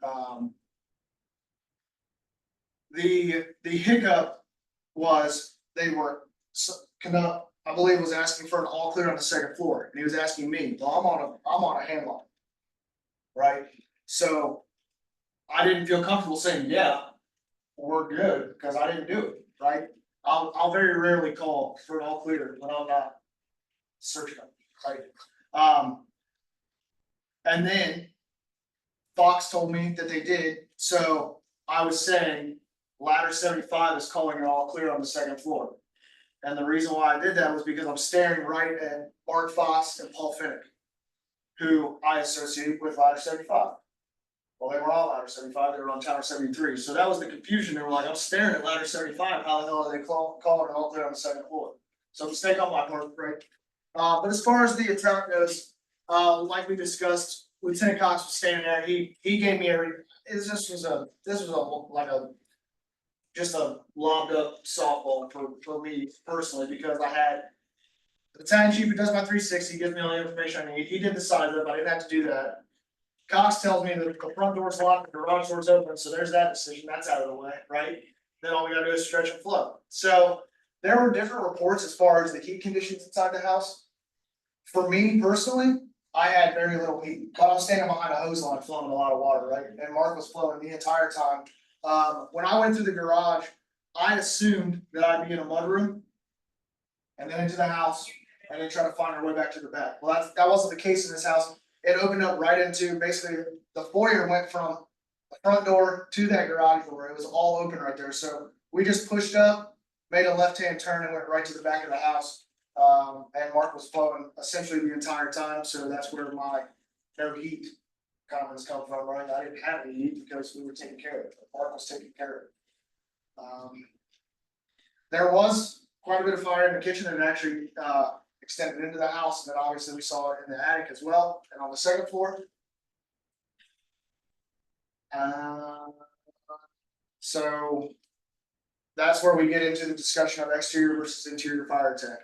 the hiccup was they were Canuck, I believe, was asking for an all clear on the second floor, and he was asking me, well, I'm on a hand line. Right? So I didn't feel comfortable saying, yeah, we're good, because I didn't do it, right? I'll very rarely call for an all clear when I'm not searching, right? And then Fox told me that they did, so I was saying ladder 75 is calling an all clear on the second floor. And the reason why I did that was because I'm staring right at Mark Fox and Paul Finnick, who I associate with ladder 75. Well, they were all ladder 75, they were on tower 73. So that was the confusion. They were like, I'm staring at ladder 75, how the hell are they calling it all clear on the second floor? So mistake on my part, right? But as far as the attack goes, like we discussed, Lieutenant Cox was standing there. He gave me this was just a lobbed up softball for me personally, because I had the battalion chief who does my 360, he gives me all the information I need. He did the side up, I didn't have to do that. Cox tells me that the front door's locked, the garage door's open, so there's that decision, that's out of the way, right? Then all we gotta do is stretch and flow. So there were different reports as far as the heat conditions inside the house. For me personally, I had very little heat, but I was standing behind a hose line flowing a lot of water, right? And Mark was flowing the entire time. When I went through the garage, I assumed that I'd be in a mudroom and then into the house, and then try to find our way back to the back. Well, that wasn't the case in this house. It opened up right into, basically, the foyer went from the front door to that garage door. It was all open right there. So we just pushed up, made a left-hand turn and went right to the back of the house. And Mark was flowing essentially the entire time. So that's where my no heat comments come from, right? I didn't have any heat because we were taking care of it. Mark was taking care of it. There was quite a bit of fire in the kitchen and actually, extended into the house, and then obviously we saw it in the attic as well, and on the second floor. So that's where we get into the discussion of exterior versus interior fire attack.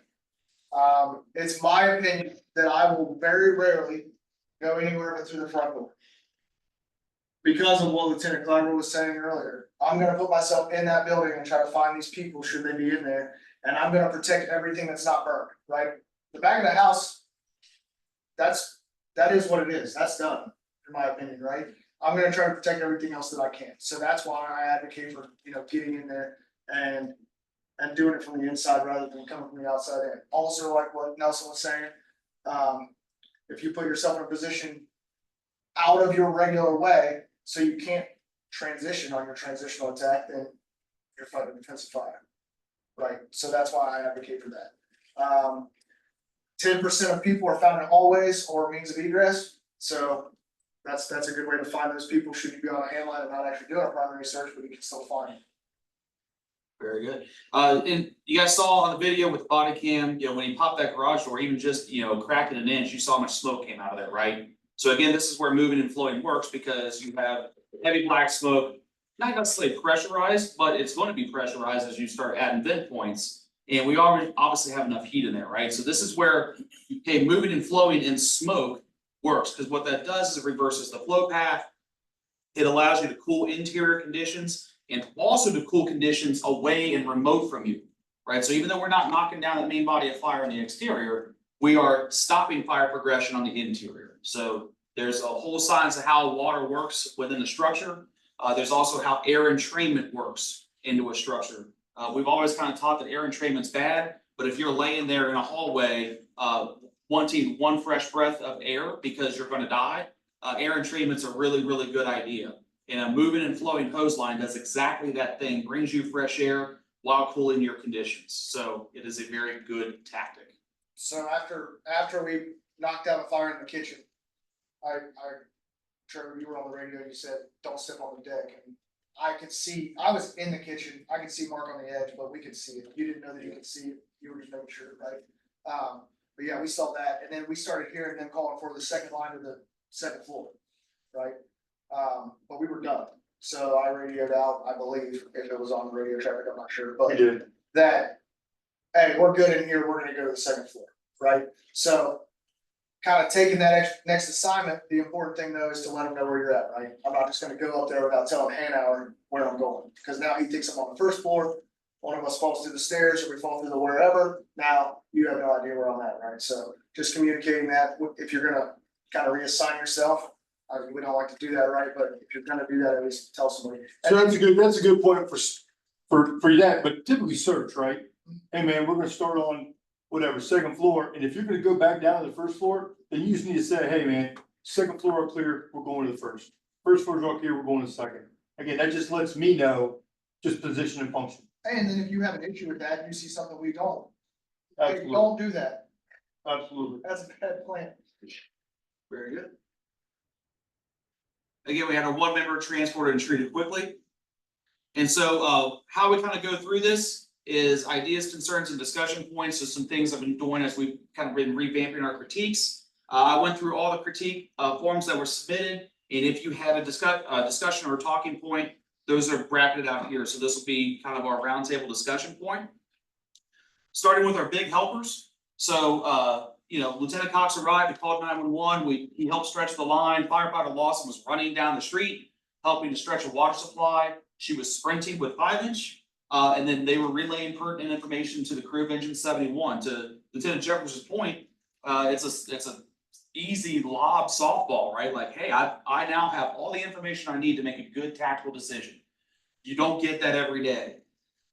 It's my opinion that I will very rarely go anywhere but through the front door. Because of what Lieutenant Clymer was saying earlier, I'm gonna put myself in that building and try to find these people should they be in there, and I'm gonna protect everything that's not burned, right? The back of the house, that is what it is, that's done, in my opinion, right? I'm gonna try to protect everything else that I can, so that's why I advocate for, getting in there and doing it from the inside rather than coming from the outside in. Also, like what Nelson was saying, if you put yourself in a position out of your regular way, so you can't transition on your transitional attack, then you're fighting defensive fire. Right, so that's why I advocate for that. 10% of people are found in hallways or means of egress, so that's a good way to find those people, should you be on a handline and not actually doing a primary search, but you can still find them. Very good. And you guys saw on the video with the body cam, when he popped that garage door, even just, cracking an inch, you saw how much smoke came out of there, right? So again, this is where moving and flowing works, because you have heavy black smoke, not necessarily pressurized, but it's going to be pressurized as you start adding vent points. And we already obviously have enough heat in there, right? So this is where, moving and flowing in smoke works, because what that does is it reverses the flow path. It allows you to cool interior conditions and also to cool conditions away and remote from you, right? So even though we're not knocking down the main body of fire on the exterior, we are stopping fire progression on the interior. So there's a whole science of how water works within the structure. There's also how air entrainment works into a structure. We've always kind of taught that air entrainment's bad, but if you're laying there in a hallway, wanting one fresh breath of air because you're gonna die, air entrainment's a really, really good idea. And a moving and flowing hose line does exactly that thing, brings you fresh air while cooling your conditions. So it is a very good tactic. So after we knocked out a fire in the kitchen, Trevor, you were on the radio, you said, don't step on the deck, and I could see, I was in the kitchen, I could see Mark on the edge, but we could see it. You didn't know that you could see it, you were just making sure, right? But yeah, we saw that, and then we started hearing them calling for the second line of the second floor, right? But we were done, so I radioed out, I believe, if it was on the radio traffic, I'm not sure, but that, hey, we're good in here, we're gonna go to the second floor, right? So kind of taking that next assignment, the important thing though is to let them know where you're at, right? I'm not just gonna go up there without telling Hanauer where I'm going, because now he thinks I'm on the first floor, one of us falls through the stairs, or we fall through the wherever, now you have no idea where I'm at, right? So just communicating that, if you're gonna kind of reassign yourself, we don't like to do that, right? But if you're gonna do that, at least tell somebody. So that's a good point for that, but typically search, right? Hey man, we're gonna start on whatever, second floor, and if you're gonna go back down to the first floor, then you just need to say, hey man, second floor all clear, we're going to the first. First floor's all clear, we're going to the second. Again, that just lets me know just position and function. And then if you have an issue with that, and you see something we don't, hey, Absolutely. don't do that. Absolutely. That's a bad plan. Very good. Again, we had a one member transported and treated quickly. And so how we kind of go through this is ideas, concerns, and discussion points. So some things I've been doing as we've kind of been revamping our critiques. I went through all the critique forms that were submitted. And if you had a discussion or a talking point, those are bracketed out here. So this will be kind of our roundtable discussion point. Starting with our big helpers. So, Lieutenant Cox arrived, he called 911. He helped stretch the line. Firefighter Lawson was running down the street, helping to stretch a water supply. She was sprinting with 5-inch. And then they were relaying pertinent information to the crew of Engine 71. To Lieutenant Jefferson's point, it's a easy lob softball, right? Like, hey, I now have all the information I need to make a good tactical decision. You don't get that every day.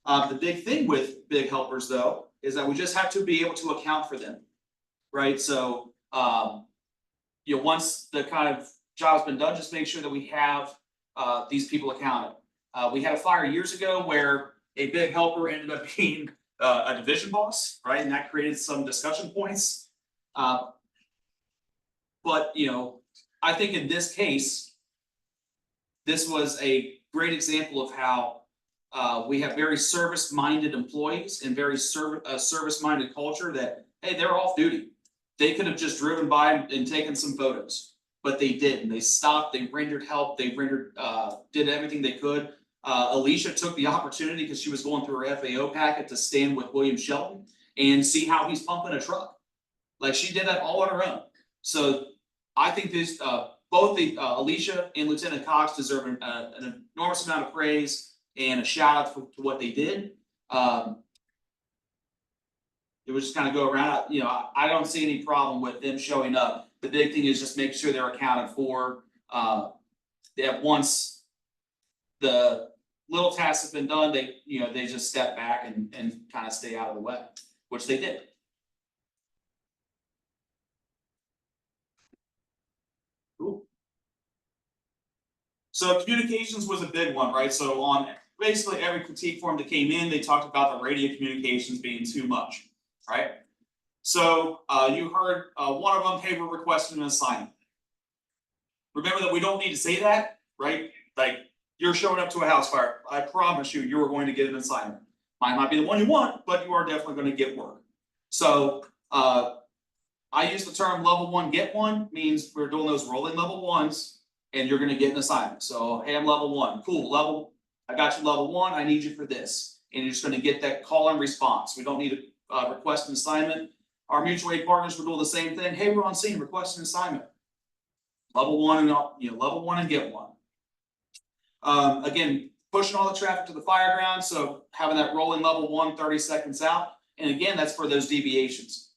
The big thing with big helpers, though, is that we just have to be able to account for them. right? So, you know, once the kind of job's been done, just make sure that we have, these people accounted. We had a fire years ago where a big helper ended up being, a division boss, right? And that created some discussion points. But, you know, I think in this case, this was a great example of how we have very service-minded employees and very service-minded culture that, hey, they're off duty. They could have just driven by and taken some photos, but they didn't. They stopped, they rendered help, they did everything they could. Alicia took the opportunity because she was going through her FAO packet to stand with William Shelton and see how he's pumping a truck. Like, she did that all on her own. So I think this, both Alicia and Lieutenant Cox deserve an enormous amount of praise and a shout out to what they did. It would just kind of go around, you know, I don't see any problem with them showing up. The big thing is just make sure they're accounted for. That once the little tasks have been done, they just step back and kind of stay out of the way, which they did. Cool. So communications was a big one, right? So on basically every critique form that came in, they talked about the radio communications being too much, right? So you heard one of them, hey, we're requesting an assignment. Remember that we don't need to say that, right? Like, you're showing up to a house fire. I promise you, you are going to get an assignment. Might not be the one you want, but you are definitely going to get work. So I use the term level 1, get one, means we're doing those rolling level 1s and you're going to get an assignment. So, hey, I'm level 1. Cool, I got you level 1. I need you for this. And you're just going to get that call and response. We don't need to request an assignment. Our mutual aid partners were doing the same thing. Hey, we're on scene, request an assignment. Level 1 and level 1 and get one. Again, pushing all the traffic to the fire ground. So having that rolling level 1, 30 seconds out. And again, that's for those deviations.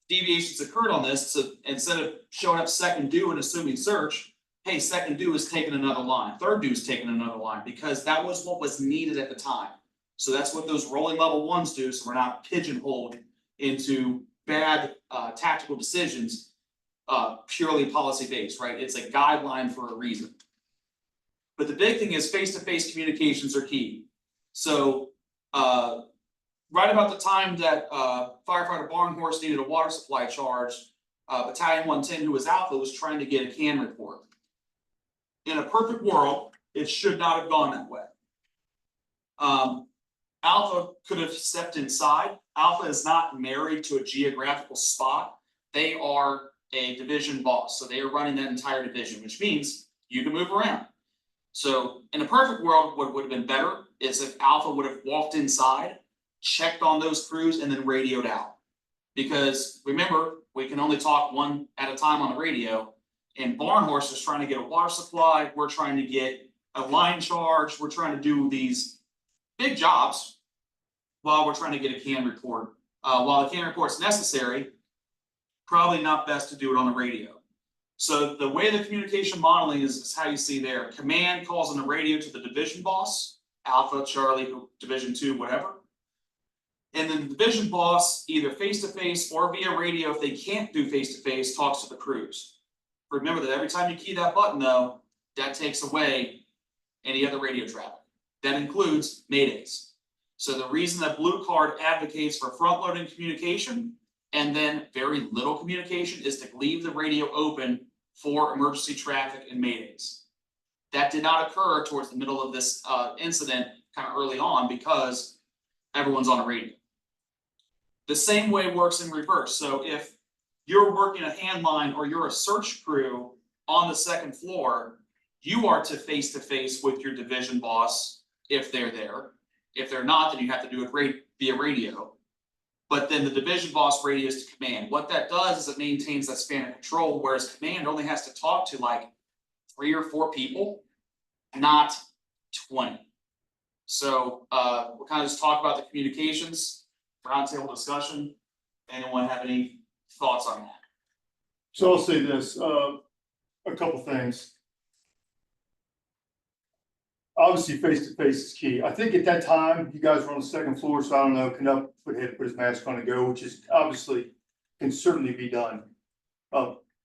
Deviations occurred on this. So instead of showing up second due and assuming search, hey, second due is taking another line. Third due is taking another line because that was what was needed at the time. So that's what those rolling level 1s do. So we're not pigeonholed into bad tactical decisions, purely policy based, right? It's a guideline for a reason. But the big thing is face-to-face communications are key. So right about the time that firefighter Barnhorst needed a water supply charge, Battalion 110, who was Alpha, was trying to get a CAN report. In a perfect world, it should not have gone that way. Alpha could have stepped inside. Alpha is not married to a geographical spot. They are a division boss, so they are running that entire division, which means you can move around. So in a perfect world, what would have been better is if Alpha would have walked inside, checked on those crews, and then radioed out. Because remember, we can only talk one at a time on the radio, and Barnhorst is trying to get a water supply, we're trying to get a line charge, we're trying to do these big jobs while we're trying to get a CAN report. While the CAN report's necessary, probably not best to do it on the radio. So the way the communication modeling is how you see there. Command calls on the radio to the division boss, Alpha, Charlie, Division 2, whatever. And then the division boss, either face-to-face or via radio, if they can't do face-to-face, talks to the crews. Remember that every time you key that button, though, that takes away any other radio traffic. That includes maydays. So the reason that Blue Card advocates for front-loading communication and then very little communication is to leave the radio open for emergency traffic and maydays. That did not occur towards the middle of this incident kind of early on because everyone's on a radio. The same way works in reverse. So if you're working a hand line or you're a search crew on the second floor, you are to face with your division boss if they're there. If they're not, then you have to do it via radio. But then the division boss radios to command. What that does is it maintains that span of control, whereas command only has to talk to like 3 or 4 people, not 20. So we'll kind of just talk about the communications, roundtable discussion. Anyone have any thoughts on that? So I'll say this, a couple things. Obviously, face-to-face is key. I think at that time, you guys were on the second floor, so I don't know, Canuck had put his mask on to go, which is obviously can certainly be done.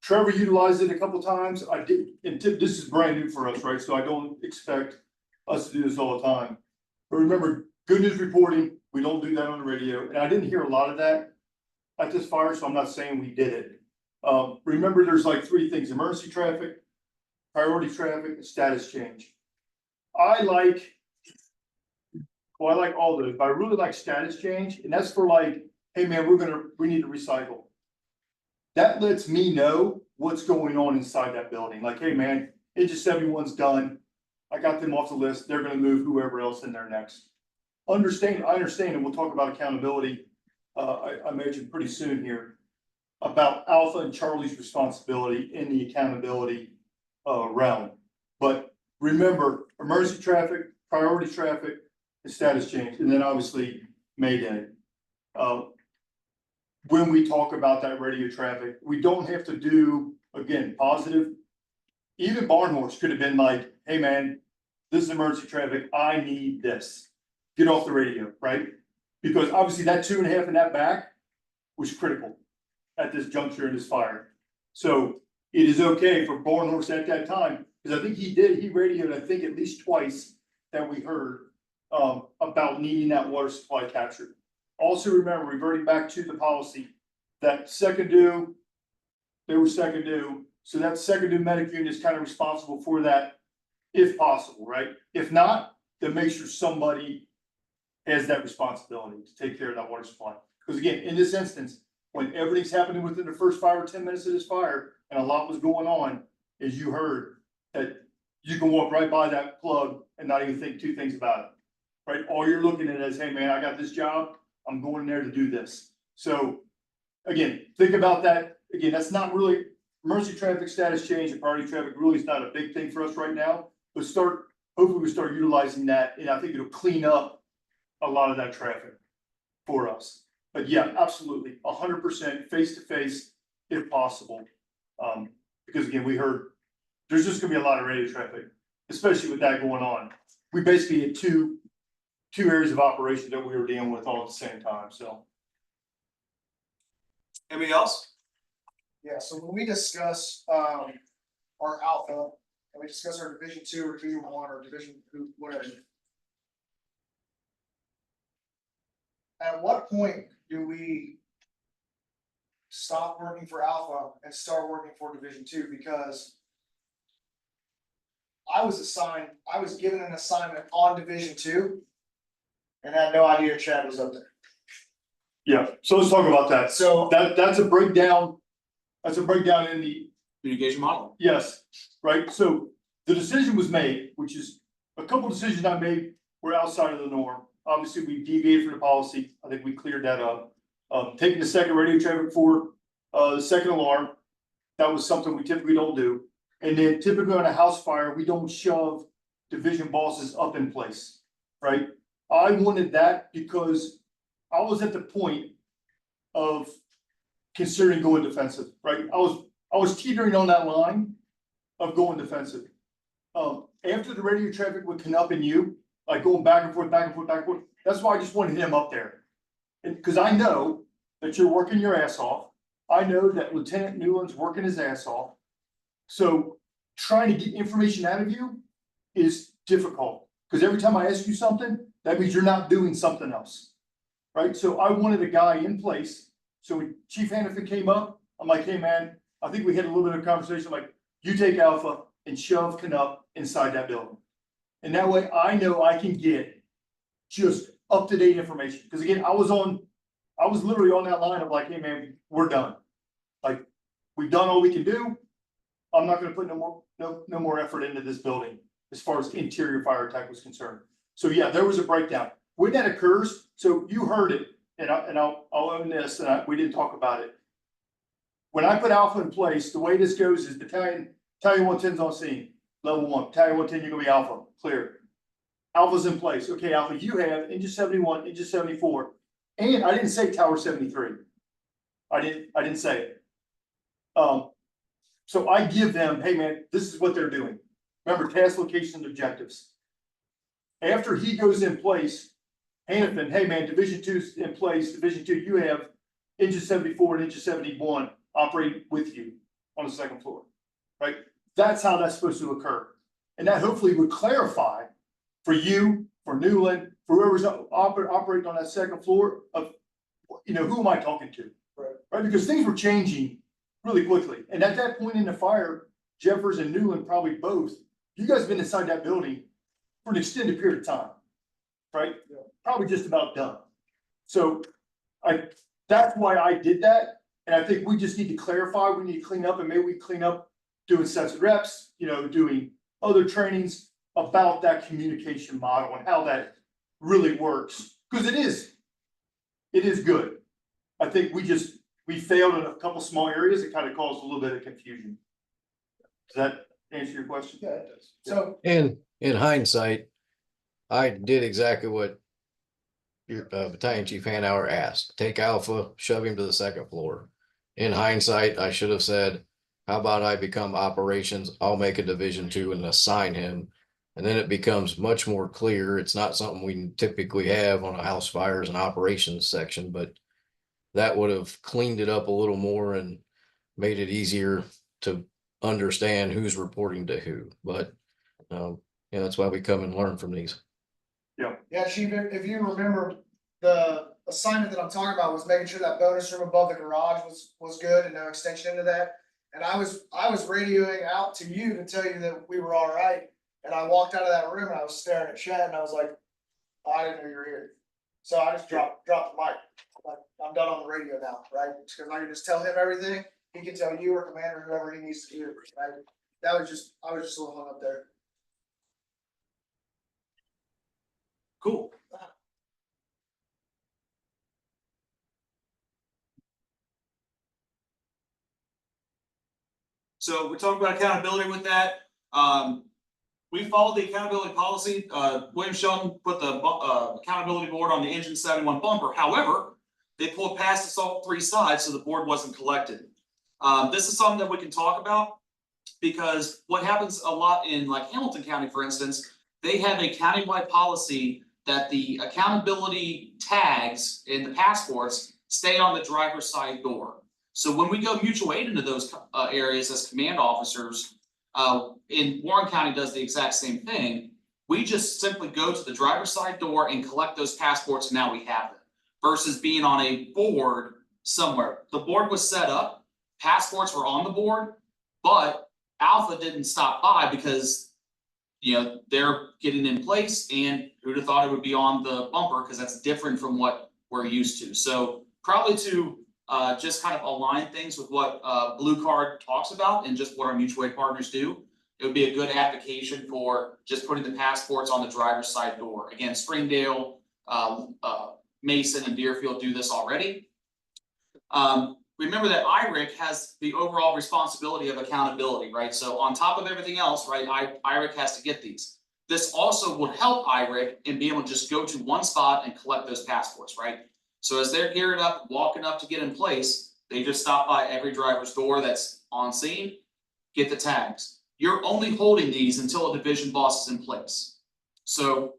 Trevor utilized it a couple times. I did, and this is brand new for us, right? So I don't expect us to do this all the time. But remember, good news reporting, we don't do that on the radio, and I didn't hear a lot of that at this fire, so I'm not saying we did it. Remember, there's like three things: emergency traffic, priority traffic, and status change. I like all those, but I really like status change, and that's for like, hey man, we need to recycle. That lets me know what's going on inside that building. Like, hey man, engine 71's done. I got them off the list. They're gonna move whoever else in there next. I understand, and we'll talk about accountability, I imagine pretty soon here, about Alpha and Charlie's responsibility in the accountability realm. But remember, emergency traffic, priority traffic, and status change, and then obviously Mayday. When we talk about that radio traffic, we don't have to do, again, positive. Even Barnhorse could have been like, hey man, this is emergency traffic, I need this. Get off the radio, right? Because obviously that 2.5 in that back was critical at this juncture in this fire. So it is okay for Barnhorse at that time, because I think he radioed, I think at least twice that we heard about needing that water supply captured. Also remember, reverting back to the policy, that second due, they were second due. So that second due medic unit is kind of responsible for that if possible, right? If not, then make sure somebody has that responsibility to take care of that water supply. Because again, in this instance, when everything's happening within the first 5 or 10 minutes of this fire, and a lot was going on, as you heard, that you can walk right by that plug and not even think two things about it, right? All you're looking at is, hey man, I got this job, I'm going in there to do this. So again, think about that. Again, that's not really emergency traffic, status change, and priority traffic really is not a big thing for us right now. But hopefully we start utilizing that, and I think it'll clean up a lot of that traffic for us. But yeah, absolutely, 100% face-to-face if possible. Because again, we heard there's just gonna be a lot of radio traffic, especially with that going on. We basically had two areas of operation that we were dealing with all at the same time, so. Anybody else? Yeah, so when we discuss our alpha, and we discuss our division 2 or division 1 or division whatever. At what point do we stop working for alpha and start working for division 2? Because I was given an assignment on division 2 and had no idea Chad was up there. Yeah, so let's talk about that. So That's a breakdown. That's a breakdown in the, Communication model. yes, right? So the decision was made, which is a couple decisions I made were outside of the norm. Obviously, we deviated from the policy. I think we cleared that up. Taking the second radio traffic for the second alarm, that was something we typically don't do. And then typically on a house fire, we don't shove division bosses up in place, right? I wanted that because I was at the point of considering going defensive, right? I was teetering on that line of going defensive. After the radio traffic with Knupp and you, like going back and forth, back and forth, back and forth, that's why I just wanted him up there. And because I know that you're working your ass off. I know that Lieutenant Newland's working his ass off. So trying to get information out of you is difficult. Because every time I ask you something, that means you're not doing something else. Right? So I wanted a guy in place. So when Chief Hannafin came up, I'm like, hey man, I think we had a little bit of conversation, like, you take Alpha and shove Knupp inside that building. And that way I know I can get just up-to-date information. Because again, I was literally on that line of like, hey man, we're done. Like, we've done all we can do. I'm not gonna put no more effort into this building as far as interior fire attack was concerned. So yeah, there was a breakdown. When that occurs, so you heard it, and I'll own this, and we didn't talk about it. When I put Alpha in place, the way this goes is battalion 110's on scene, level 1, battalion 110, you're gonna be Alpha, clear. Alpha's in place. Okay, Alpha, you have engine 71, engine 74, and I didn't say tower 73. I didn't say it. So I give them, hey man, this is what they're doing. Remember, task, location, and objectives. After he goes in place, Hannafin, hey man, Division 2's in place, Division 2, you have engine 74 and engine 71 operate with you on the second floor, right? That's how that's supposed to occur. And that hopefully would clarify for you, for Newland, for whoever's operating on that second floor of, you know, who am I talking to? Right, because things were changing really quickly. And at that point in the fire, Jeffers and Newland probably both, you guys have been inside that building for an extended period of time, right? Probably just about done. So that's why I did that. And I think we just need to clarify, we need to clean up, and maybe we clean up doing sets of reps, you know, doing other trainings about that communication model and how that really works. Because it is good. I think we failed in a couple small areas. It kind of caused a little bit of confusion. Does that answer your question? Yeah, it does. So, In hindsight, I did exactly what your battalion chief Hanauer asked. Take Alpha, shove him to the second floor. In hindsight, I should have said, how about I become operations? I'll make a division 2 and assign him. And then it becomes much more clear. It's not something we typically have on a house fires and operations section, but that would have cleaned it up a little more and made it easier to understand who's reporting to who. But yeah, that's why we come and learn from these. yeah, Chief, if you remember, the assignment that I'm talking about was making sure that bonus room above the garage was good and no extension into that. And I was radioing out to you to tell you that we were all right. And I walked out of that room and I was staring at Chad and I was like, oh, I didn't know you were here. So I just dropped the mic. Like, I'm done on the radio now, right? Because I can just tell him everything. He can tell you or commander whoever he needs to hear, right? I was just a little hung up there. Cool. So we're talking about accountability with that. We followed the accountability policy. William Sheldon put the accountability board on the engine 71 bumper. However, they pulled past us all 3 sides, so the board wasn't collected. This is something that we can talk about because what happens a lot in like Hamilton County, for instance, they have a countywide policy that the accountability tags in the passports stay on the driver's side door. So when we go mutual aid into those areas as command officers, in Warren County does the exact same thing. We just simply go to the driver's side door and collect those passports, and now we have them. Versus being on a board somewhere. The board was set up, passports were on the board, but Alpha didn't stop by because, you know, they're getting in place, and who'd have thought it would be on the bumper, because that's different from what we're used to. So probably to just kind of align things with what Blue Card talks about and just what our mutual aid partners do, it would be a good application for just putting the passports on the driver's side door. Again, Springdale, Mason, and Deerfield do this already. Remember that IRIC has the overall responsibility of accountability, right? So on top of everything else, right, IRIC has to get these. This also would help IRIC and be able to just go to one spot and collect those passports, right? So as they're gearing up, walking up to get in place, they just stop by every driver's door that's on scene, get the tags. You're only holding these until a division boss is in place. So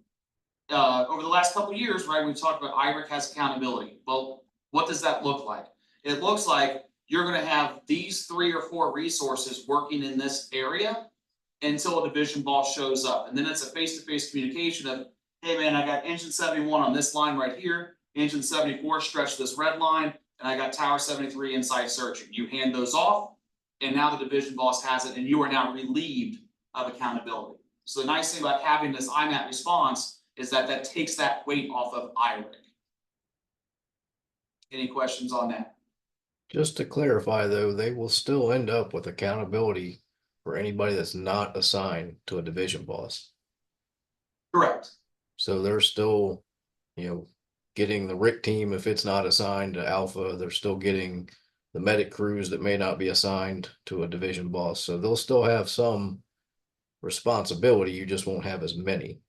over the last couple of years, right, we've talked about IRIC has accountability. Well, what does that look like? It looks like you're going to have these 3 or 4 resources working in this area until a division boss shows up. And then it's a face-to-face communication of, hey man, I got engine 71 on this line right here. Engine 74 stretched this red line, and I got tower 73 inside searching. You hand those off, and now the division boss has it, and you are now relieved of accountability. So the nice thing about having this IMAT response is that that takes that weight off of IRIC. Any questions on that? Just to clarify though, they will still end up with accountability for anybody that's not assigned to a division boss. Correct. So they're still, you know, getting the RIC team if it's not assigned to Alpha. They're still getting the medic crews that may not be assigned to a division boss. So they'll still have some responsibility. You just won't have as many.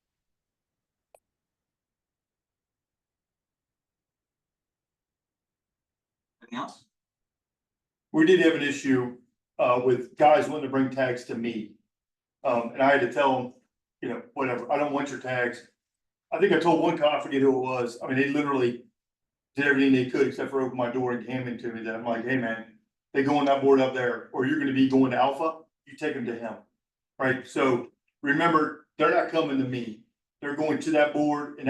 Anything else? We did have an issue with guys wanting to bring tags to me. And I had to tell them, you know, whatever, I don't want your tags. I think I told one guy, I forget who it was. I mean, they literally did everything they could except for open my door and hand it to me, that I'm like, hey, man, they go on that board up there, or you're gonna be going to Alpha, you take them to him. Right, so remember, they're not coming to me, they're going to that board, and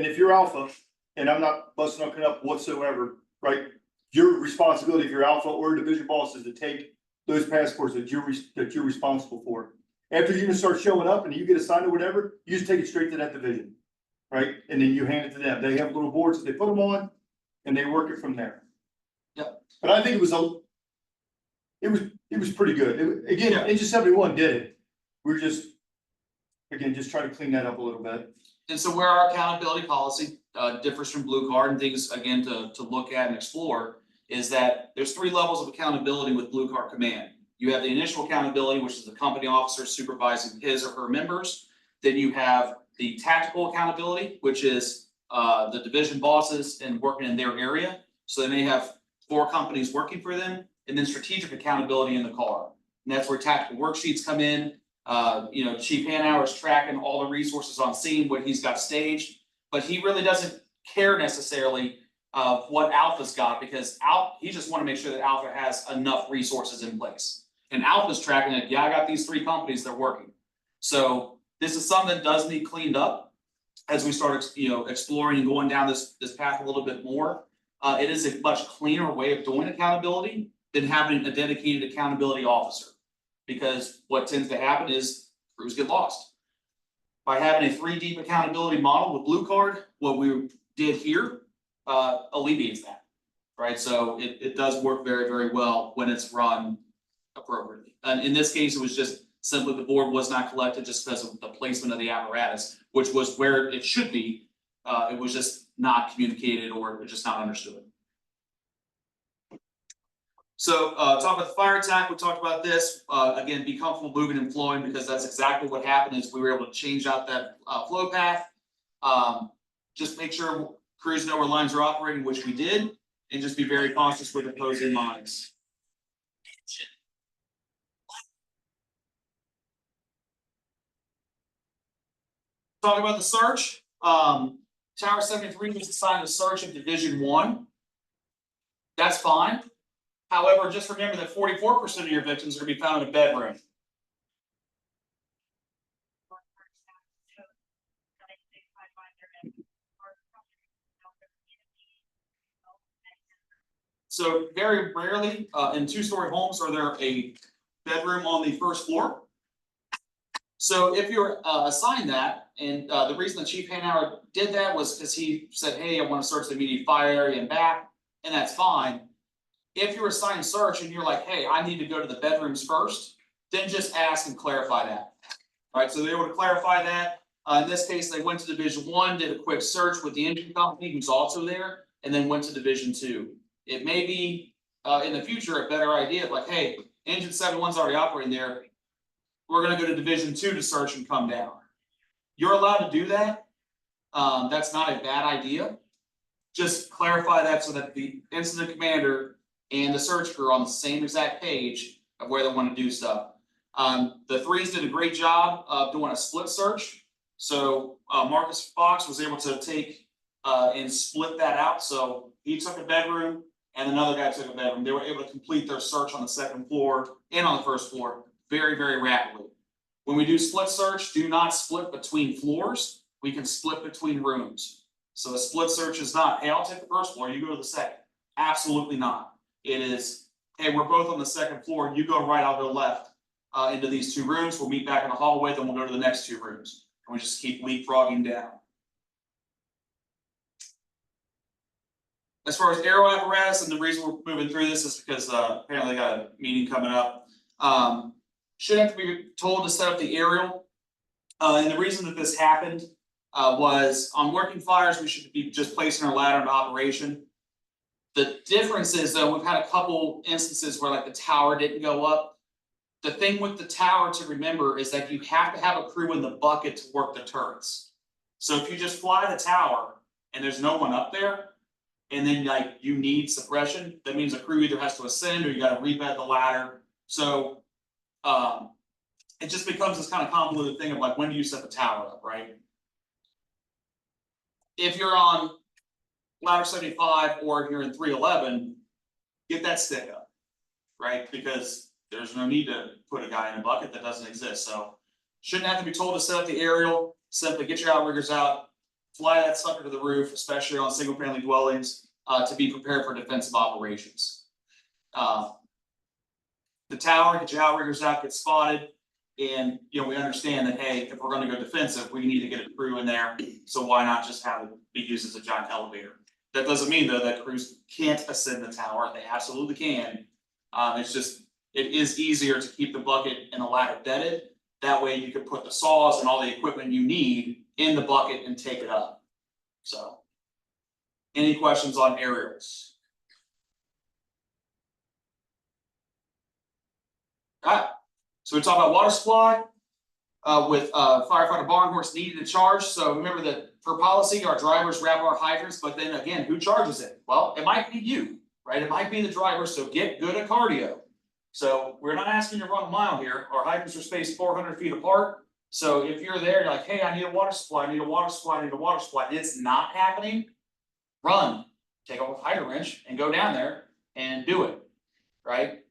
if you're Alpha, and I'm not busting up whatsoever, right? Your responsibility, if you're Alpha or division boss, is to take those passports that you're responsible for. After you start showing up and you get assigned or whatever, you just take it straight to that division, right? And then you hand it to them. They have little boards that they put them on, and they work it from there. Yep. But I think it was pretty good. Again, Engine 71 did it. We're just trying to clean that up a little bit. And so where our accountability policy differs from Blue Card and things, again, to look at and explore, is that there's 3 levels of accountability with Blue Card Command. You have the initial accountability, which is the company officer supervising his or her members. Then you have the tactical accountability, which is the division bosses and working in their area. So they may have 4 companies working for them, and then strategic accountability in the car. And that's where tactical worksheets come in. Chief Hanauer is tracking all the resources on scene, what he's got staged, but he really doesn't care necessarily of what Alpha's got, because he just want to make sure that Alpha has enough resources in place. And Alpha's tracking it. Yeah, I got these 3 companies, they're working. So this is something that does need cleaned up as we start, exploring and going down this path a little bit more. It is a much cleaner way of doing accountability than having a dedicated accountability officer. Because what tends to happen is crews get lost. By having a 3 deep accountability model with Blue Card, what we did here alleviates that, right? So it does work very, very well when it's run appropriately. And in this case, it was just simply the board was not collected just because of the placement of the apparatus, which was where it should be. It was just not communicated or just not understood. So talk about the fire attack, we talked about this, again, be comfortable moving and flowing, because that's exactly what happened is we were able to change out that flow path. Just make sure crews know where lines are operating, which we did, and just be very cautious with opposing lines. Talk about the search. Tower 73 was assigned a search of Division 1. That's fine. However, just remember that 44% of your victims are going to be found in a bedroom. So very rarely in 2-story homes are there a bedroom on the first floor. So if you're assigned that, and the reason that Chief Hanauer did that was because he said, hey, I want to search the immediate fire area and back, and that's fine. If you're assigned search and you're like, hey, I need to go to the bedrooms first, then just ask and clarify that. All right, so they were able to clarify that. In this case, they went to Division 1, did a quick search with the engine company who's also there, and then went to Division 2. It may be in the future a better idea of like, hey, engine 71's already operating there. We're going to go to Division 2 to search and come down. You're allowed to do that. That's not a bad idea. Just clarify that so that the incident commander and the search crew are on the same exact page of where they want to do stuff. The 3s did a great job of doing a split search. So Marcus Fox was able to take and split that out. So he took a bedroom and another guy took a bedroom. They were able to complete their search on the 2nd floor and on the 1st floor very, very rapidly. When we do split search, do not split between floors. We can split between rooms. So a split search is not, hey, I'll take the 1st floor, you go to the 2nd. Absolutely not. It is, hey, we're both on the 2nd floor, you go right, I'll go left into these 2 rooms. We'll meet back in the hallway, then we'll go to the next 2 rooms. And we just keep leapfrogging down. As far as aero apparatus, and the reason we're moving through this is because apparently I got a meeting coming up. Should have to be told to set up the aerial. And the reason that this happened was on working fires, we should be just placing our ladder into operation. The difference is though, we've had a couple instances where like the tower didn't go up. The thing with the tower to remember is that you have to have a crew in the bucket to work the turrets. So if you just fly the tower and there's no one up there, and then like you need suppression, that means a crew either has to ascend or you got to rebed the ladder. So it just becomes this kind of convoluted thing of like, when do you set the tower up, right? If you're on ladder 75, or if you're in 311, get that stick up, right? Because there's no need to put a guy in a bucket that doesn't exist. So shouldn't have to be told to set up the aerial. Simply get your outriggers out, fly that sucker to the roof, especially on single family dwellings, to be prepared for defensive operations. The tower, get your outriggers out, get spotted. And, you know, we understand that, hey, if we're gonna go defensive, we need to get a crew in there. So why not just have it be used as a giant elevator? That doesn't mean though that crews can't ascend the tower. They absolutely can. It's just, it is easier to keep the bucket and the ladder bedded. That way you can put the saws and all the equipment you need in the bucket and take it up. So. Any questions on aerials? Alright, so we talk about water supply. With firefighter barn horse needed to charge, so remember that per policy, our drivers grab our hydrants, but then again, who charges it? Well, it might be you, right? It might be the driver, so get good at cardio. So we're not asking you to run a mile here, our hydrants are spaced 400 feet apart. So if you're there, you're like, hey, I need a water supply, I need a water supply, I need a water supply, and it's not happening, run, take a hydrant wrench and go down there and do it, right?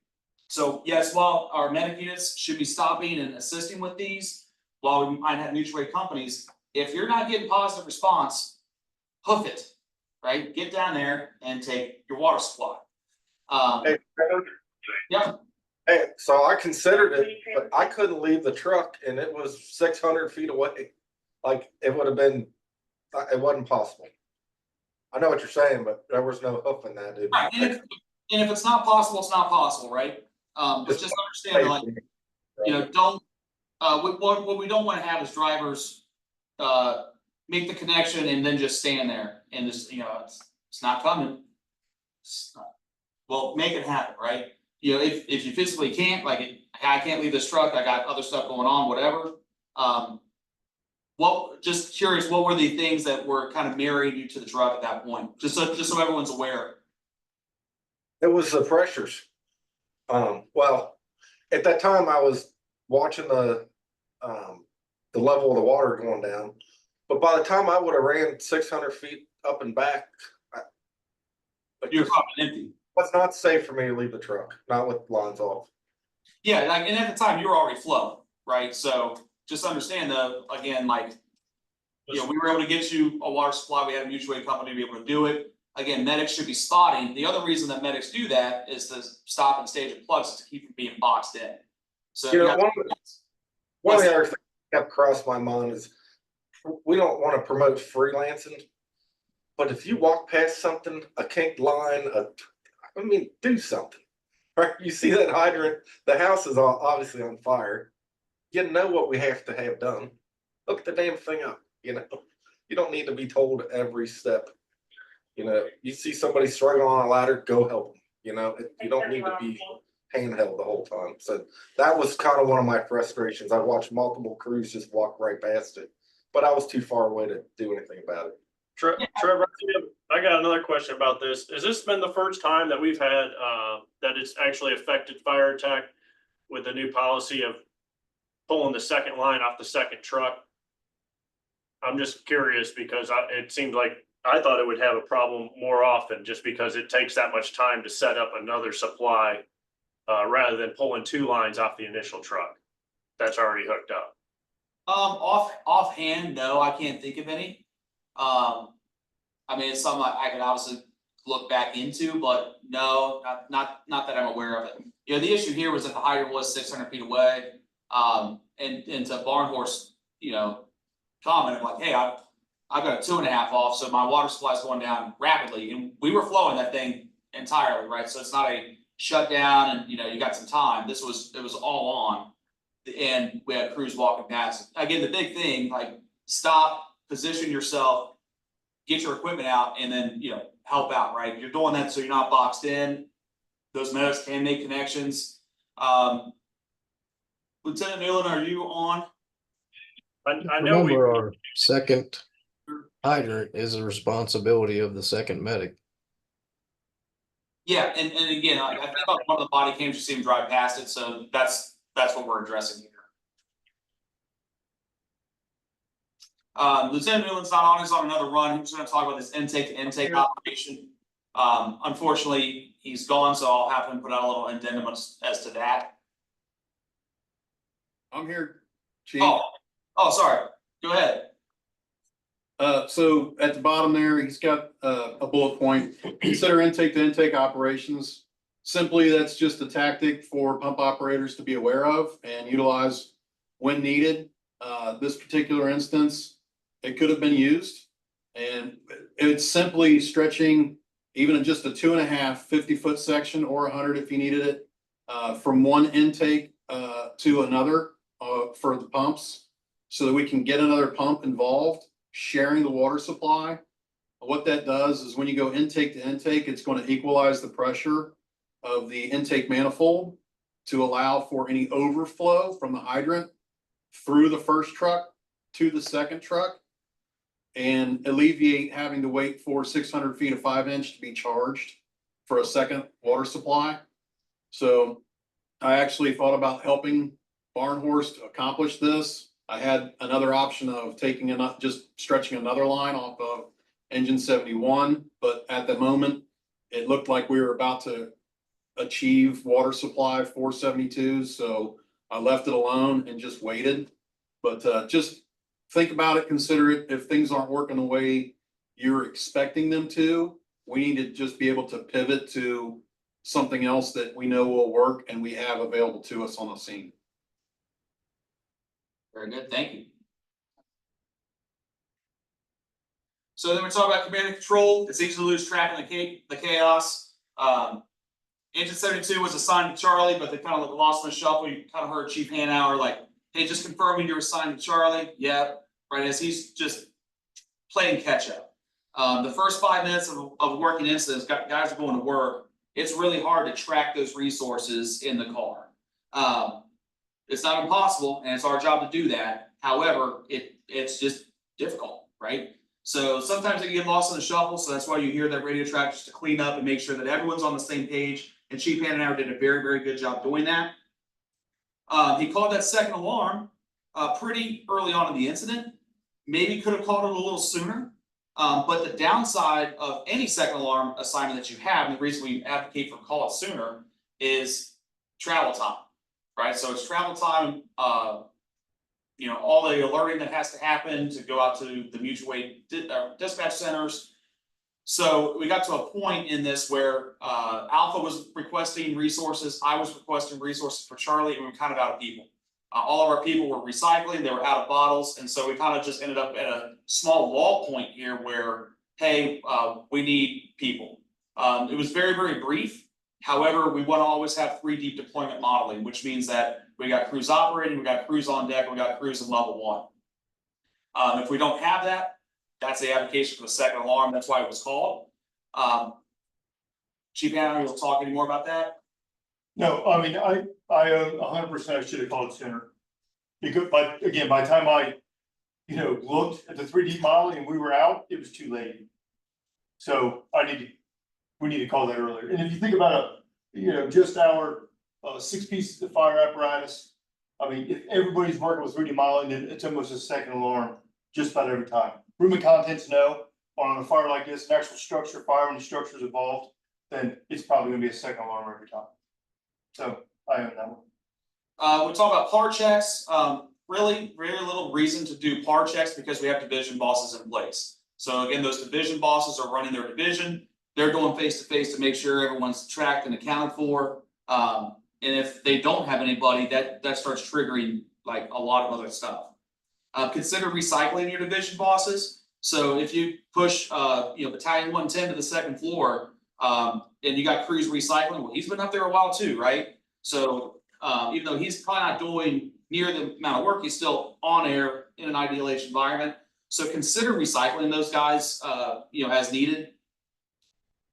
So yes, while our medic units should be stopping and assisting with these, while we might have mutual aid companies, if you're not getting positive response, hoof it, right? Get down there and take your water supply. Hey, Yeah, hey, so I considered it, but I couldn't leave the truck and it was 600 feet away. Like it would have been, it wasn't possible. I know what you're saying, but there was no hoof in that, dude. right. And if it's not possible, it's not possible, right? But just understand, like, you know, don't. What we don't want to have is drivers make the connection and then just stand there and just, you know, it's not coming. Well, make it happen, right? You know, if you physically can't, like, I can't leave this truck, I got other stuff going on, whatever. Just curious, what were the things that were kind of marrying you to the truck at that point? Just so everyone's aware. It was the pressures. Well, at that time I was watching the level of the water going down, but by the time I would have ran 600 feet up and back, You're probably empty. It's not safe for me to leave the truck, not with lines off. Yeah, like, and at the time you were already flowing, right? So just understand again, like, you know, we were able to get you a water supply. We had a mutual aid company to be able to do it. Again, medics should be spotting. The other reason that medics do that is to stop and stage and plugs to keep from being boxed in. So you know, one of the other things that kept crossed my mind is we don't want to promote freelancing, but if you walk past something, a kinked line, do something. Right? You see that hydrant, the house is obviously on fire. You know what we have to have done. Hook the damn thing up. You know, you don't need to be told every step. You know, you see somebody struggling on a ladder, go help them. You know, you don't need to be handheld the whole time. So that was kind of one of my frustrations. I watched multiple crews just walk right past it, but I was too far away to do anything about it. Trevor, I got another question about this. Has this been the first time that we've had that it's actually affected fire attack with the new policy of pulling the second line off the second truck? I'm just curious because it seems like I thought it would have a problem more often just because it takes that much time to set up another supply rather than pulling two lines off the initial truck that's already hooked up. Offhand, no, I can't think of any. I mean, it's something I could obviously look back into, but no, not that I'm aware of it. You know, the issue here was that the hydrant was 600 feet away. And to barn horse, you know, comment, I'm like, hey, I've got a 2.5 off, so my water supply is going down rapidly, and we were flowing that thing entirely, right? So it's not a shutdown, and you know, you got some time. It was all on, and we had crews walking past. Again, the big thing, like, stop, position yourself, get your equipment out, and then, you know, help out, right? You're doing that so you're not boxed in. Those medics can make connections. Lieutenant Newland, are you on? I know Remember, our second hydrant is the responsibility of the second medic. Yeah, and again, I think on one of the body cams you see him drive past it, so that's what we're addressing here. Lieutenant Newland's not on, he's on another run, he was gonna talk about this intake to intake operation. Unfortunately, he's gone, so I'll have him put out a little addendum as to that. I'm here, chief. Oh, sorry, go ahead. So at the bottom there, he's got a bullet point, consider intake to intake operations. Simply, that's just a tactic for pump operators to be aware of and utilize when needed. This particular instance, it could have been used. And it's simply stretching even just a 2.5 50-foot section or 100 if you needed it, from one intake to another for the pumps, so that we can get another pump involved, sharing the water supply. What that does is when you go intake to intake, it's going to equalize the pressure of the intake manifold to allow for any overflow from the hydrant through the first truck to the second truck, and alleviate having to wait for 600 feet of 5-inch to be charged for a second water supply. So I actually thought about helping Barnhorse to accomplish this. I had another option of taking just stretching another line off of engine 71, but at the moment, it looked like we were about to achieve water supply 472, so I left it alone and just waited. But just think about it, consider it. If things aren't working the way you're expecting them to, we need to just be able to pivot to something else that we know will work and we have available to us on the scene. Very good, thank you. So then we talk about command and control. It's easy to lose track in the chaos. Engine 72 was assigned to Charlie, but they kind of lost in the shuffle. You kind of heard Chief Hanauer like, hey, just confirming you're assigned to Charlie. Yeah, right, as he's just playing catch up. The first 5 minutes of working incidents, guys are going to work. It's really hard to track those resources in the car. It's not impossible, and it's our job to do that. However, it's just difficult, right? So sometimes they get lost in the shuffle, so that's why you hear that radio track just to clean up and make sure that everyone's on the same page. And Chief Hanauer did a very, very good job doing that. He called that second alarm pretty early on in the incident. Maybe could have called it a little sooner. But the downside of any second alarm assignment that you have, and the reason we advocate for call it sooner, is travel time, right? So it's travel time, all the alerting that has to happen to go out to the mutual aid dispatch centers. So we got to a point in this where Alpha was requesting resources, I was requesting resources for Charlie, and we were kind of out of people. All of our people were recycling, they were out of bottles, and so we kind of just ended up at a small wall point here where, hey, we need people. It was very, very brief. However, we want to always have 3 deep deployment modeling, which means that we got crews operating, we got crews on deck, we got crews in level 1. If we don't have that, that's the application for the second alarm. That's why it was called. Chief Hanauer, you'll talk any more about that? No, I mean, I 100% I should have called it sooner. Because, but again, by the time I, looked at the 3D modeling and we were out, it was too late. So we need to call that earlier. And if you think about just our 6 pieces of fire apparatus, I mean, if everybody's working with 3D modeling, then it's almost a second alarm just about every time. Room and contents, no. On a fire like this, an actual structure fire, when the structure is involved, then it's probably gonna be a second alarm every time. So I own that one. We talk about par checks. Really, very little reason to do par checks because we have division bosses in place. So again, those division bosses are running their division. They're going face to face to make sure everyone's tracked and accounted for. And if they don't have anybody, that starts triggering like a lot of other stuff. Consider recycling your division bosses. So if you push, battalion 110 to the second floor, and you got crews recycling, well, he's been up there a while too, right? So even though he's probably not doing near the amount of work, he's still on air in an ideal-ish environment. So consider recycling those guys, as needed.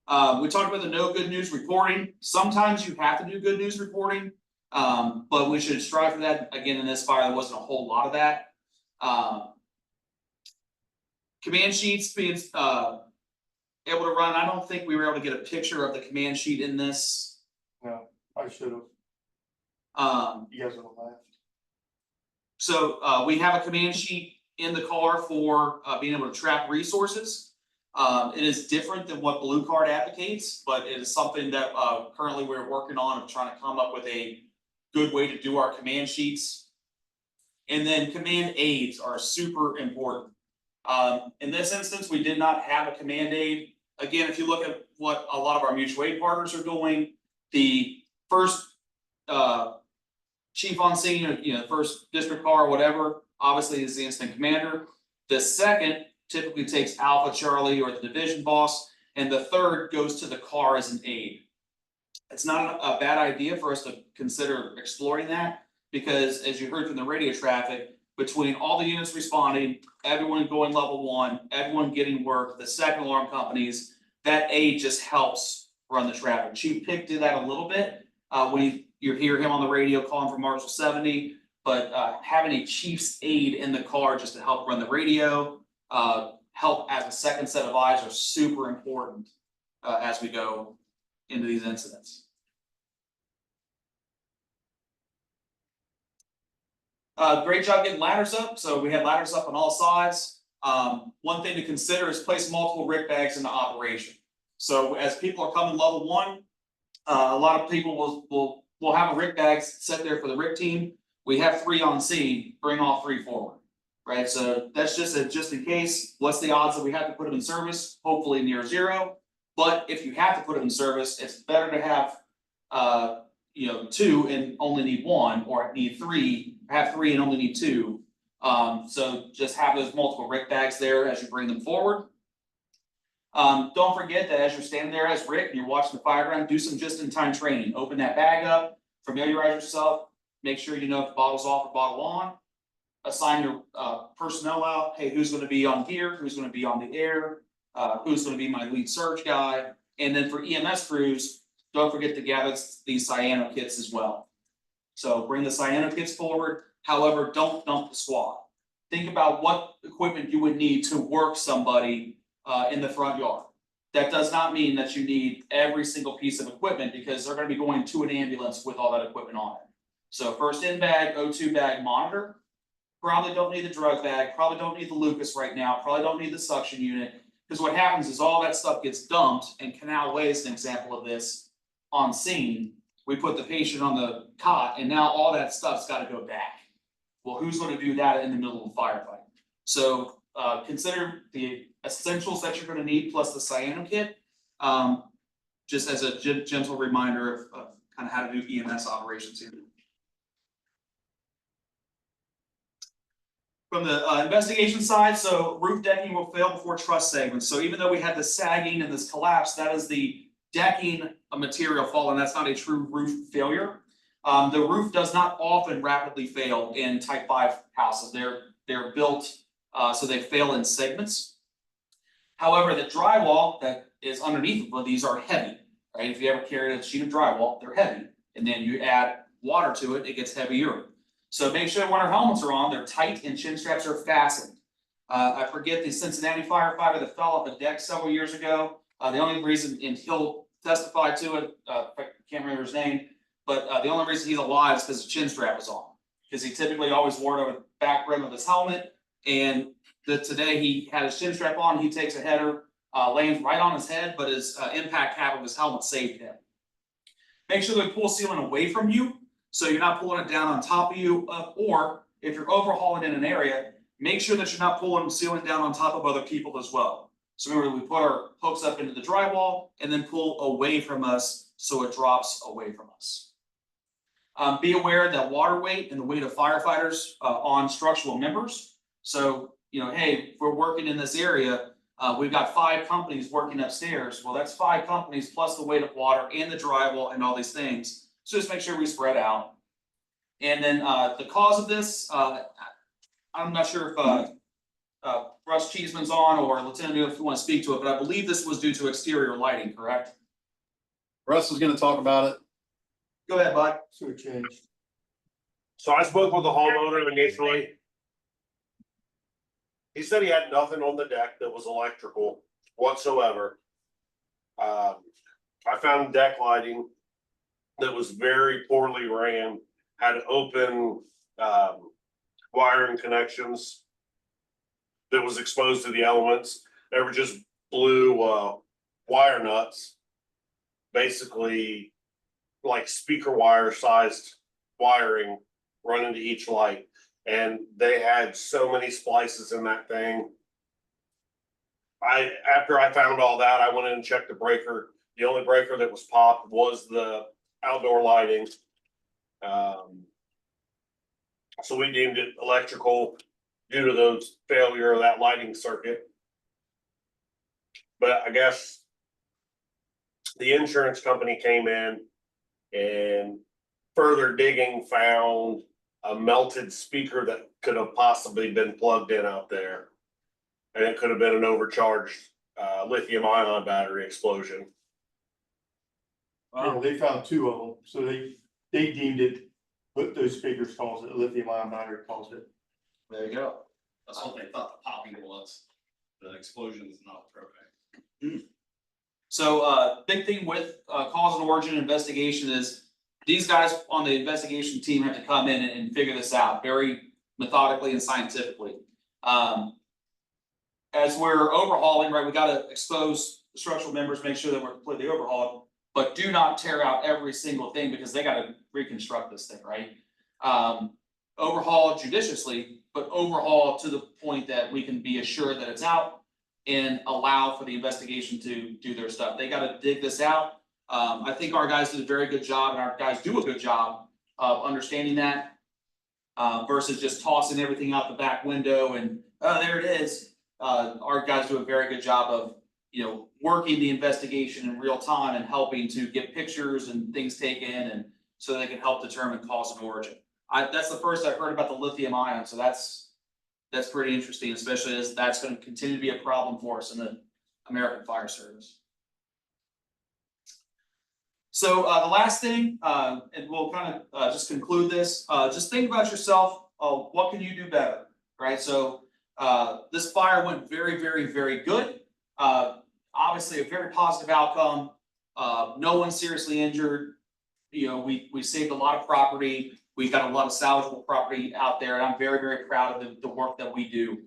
We talked about the no good news reporting. Sometimes you have to do good news reporting, but we should strive for that. Again, in this fire, there wasn't a whole lot of that. Command sheets being able to run. I don't think we were able to get a picture of the command sheet in this. No, I should have. You guys would have laughed. So we have a command sheet in the car for being able to track resources. It is different than what Blue Card advocates, but it is something that currently we're working on of trying to come up with a good way to do our command sheets. And then command aids are super important. In this instance, we did not have a command aid. Again, if you look at what a lot of our mutual aid partners are doing, the first chief on scene, first district car or whatever, obviously is the incident commander. The second typically takes Alpha, Charlie, or the division boss, and the third goes to the car as an aid. It's not a bad idea for us to consider exploring that, because as you heard from the radio traffic, between all the units responding, everyone going level 1, everyone getting work, the second alarm companies, that aid just helps run the traffic. Chief Pick did that a little bit when you hear him on the radio calling for Marshall 70, but having a chief's aid in the car just to help run the radio, help as a second set of eyes are super important as we go into these incidents. Great job getting ladders up. So we had ladders up on all sides. One thing to consider is place multiple RIC bags into operation. So as people are coming level 1, a lot of people will have a RIC bag set there for the RIC team. We have 3 on scene, bring all 3 forward, right? So that's just in case. What's the odds that we have to put them in service? Hopefully near 0. But if you have to put them in service, it's better to have 2 and only need 1, or need 3, have 3 and only need 2. So just have those multiple RIC bags there as you bring them forward. Don't forget that as you're standing there as RIC and you're watching the fireground, do some just-in-time training. Open that bag up, familiarize yourself, make sure you know if the bottle's off or bottle on. Assign your personnel out. Hey, who's going to be on here? Who's going to be on the air? Who's going to be my lead surge guy? And then for EMS crews, don't forget to gather these cyano kits as well. So bring the cyano kits forward. However, don't dump the squad. Think about what equipment you would need to work somebody in the front yard. That does not mean that you need every single piece of equipment, because they're going to be going to an ambulance with all that equipment on it. So first in bag, O2 bag, monitor. Probably don't need the drug bag. Probably don't need the Lucas right now. Probably don't need the suction unit. Because what happens is all that stuff gets dumped, and Canal Way is an example of this. On scene, we put the patient on the cot, and now all that stuff's got to go back. Well, who's going to do that in the middle of a firefight? So consider the essentials that you're going to need plus the cyano kit, just as a gentle reminder of kind of how to do EMS operations here. From the investigation side, so roof decking will fail before truss segments. So even though we had this sagging and this collapse, that is the decking material falling. That's not a true roof failure. The roof does not often rapidly fail in type 5 houses. They're built so they fail in segments. However, the drywall that is underneath of these are heavy, right? If you ever carried a sheet of drywall, they're heavy. And then you add water to it, it gets heavier. So make sure when our helmets are on, they're tight and chin straps are fastened. I forget the Cincinnati firefighter that fell off a deck several years ago. The only reason, and he'll testify to it, I can't remember his name, but the only reason he's alive is because the chin strap was on. Because he typically always wore it over the back rim of his helmet. And today he had his chin strap on, he takes a header, lands right on his head, but his impact cap of his helmet saved him. Make sure they pull ceiling away from you, so you're not pulling it down on top of you, or if you're overhauling in an area, make sure that you're not pulling the ceiling down on top of other people as well. So remember, we put our hooks up into the drywall and then pull away from us so it drops away from us. Be aware that water weight and the weight of firefighters on structural members. So, hey, if we're working in this area, we've got 5 companies working upstairs. Well, that's 5 companies plus the weight of water and the drywall and all these things. So just make sure we spread out. And then the cause of this, I'm not sure if Russ Cheeseman's on, or Lieutenant New, if you want to speak to it, but I believe this was due to exterior lighting, correct? Russ is going to talk about it. Go ahead, bud. So it changed. So I spoke with the homeowner initially. He said he had nothing on the deck that was electrical whatsoever. I found deck lighting that was very poorly ran, had open wiring connections. that was exposed to the elements. They were just blue, wire nuts. Basically like speaker wire sized wiring running to each light. And they had so many splices in that thing. After I found all that, I went in and checked the breaker. The only breaker that was popped was the outdoor lighting. So we deemed it electrical due to those failure of that lighting circuit. But I guess the insurance company came in and further digging found a melted speaker that could have possibly been plugged in out there. And it could have been an overcharged lithium ion battery explosion. Yeah, they found two of them, so they deemed it, but those speakers caused it, lithium ion battery caused it. There you go. That's what they thought the popping was. The explosion is not propane. So, big thing with, cause and origin investigation is these guys on the investigation team have to come in and figure this out very methodically and scientifically. As we're overhauling, right, we gotta expose the structural members, make sure that we're completely overhauled, but do not tear out every single thing because they gotta reconstruct this thing, right? Overhaul judiciously, but overhaul to the point that we can be assured that it's out and allow for the investigation to do their stuff. They gotta dig this out. I think our guys did a very good job and our guys do a good job of understanding that. Versus just tossing everything out the back window and, oh, there it is. Our guys do a very good job of, working the investigation in real time and helping to get pictures and things taken and so they can help determine cause and origin. That's the first I've heard about the lithium ion, so that's pretty interesting, especially as that's going to continue to be a problem for us in the American Fire Service. So the last thing, and we'll kind of just conclude this, just think about yourself, what can you do better, right? So this fire went very, very, very good. Obviously a very positive outcome. No one seriously injured. We saved a lot of property. We've got a lot of salvageable property out there, and I'm very, very proud of the work that we do.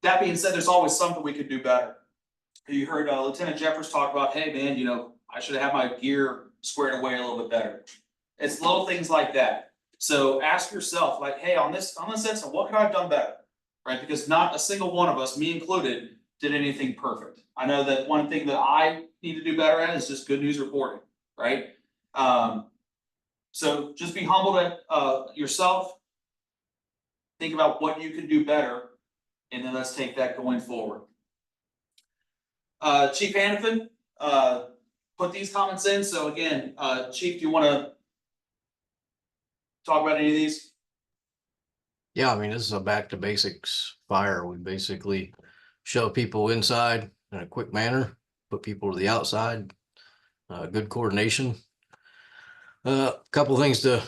That being said, there's always something we could do better. You heard Lieutenant Jeffers talk about, hey man, I should have had my gear squared away a little bit better. It's little things like that. So ask yourself, like, hey, on this incident, what could I have done better? Right? Because not a single one of us, me included, did anything perfect. I know that one thing that I need to do better at is just good news reporting, right? So just be humble at yourself. Think about what you can do better, and then let's take that going forward. Chief Hannafin, put these comments in. So again, Chief, do you want to talk about any of these? Yeah, I mean, this is a back to basics fire. We basically show people inside in a quick manner, put people to the outside, good coordination. A couple things to,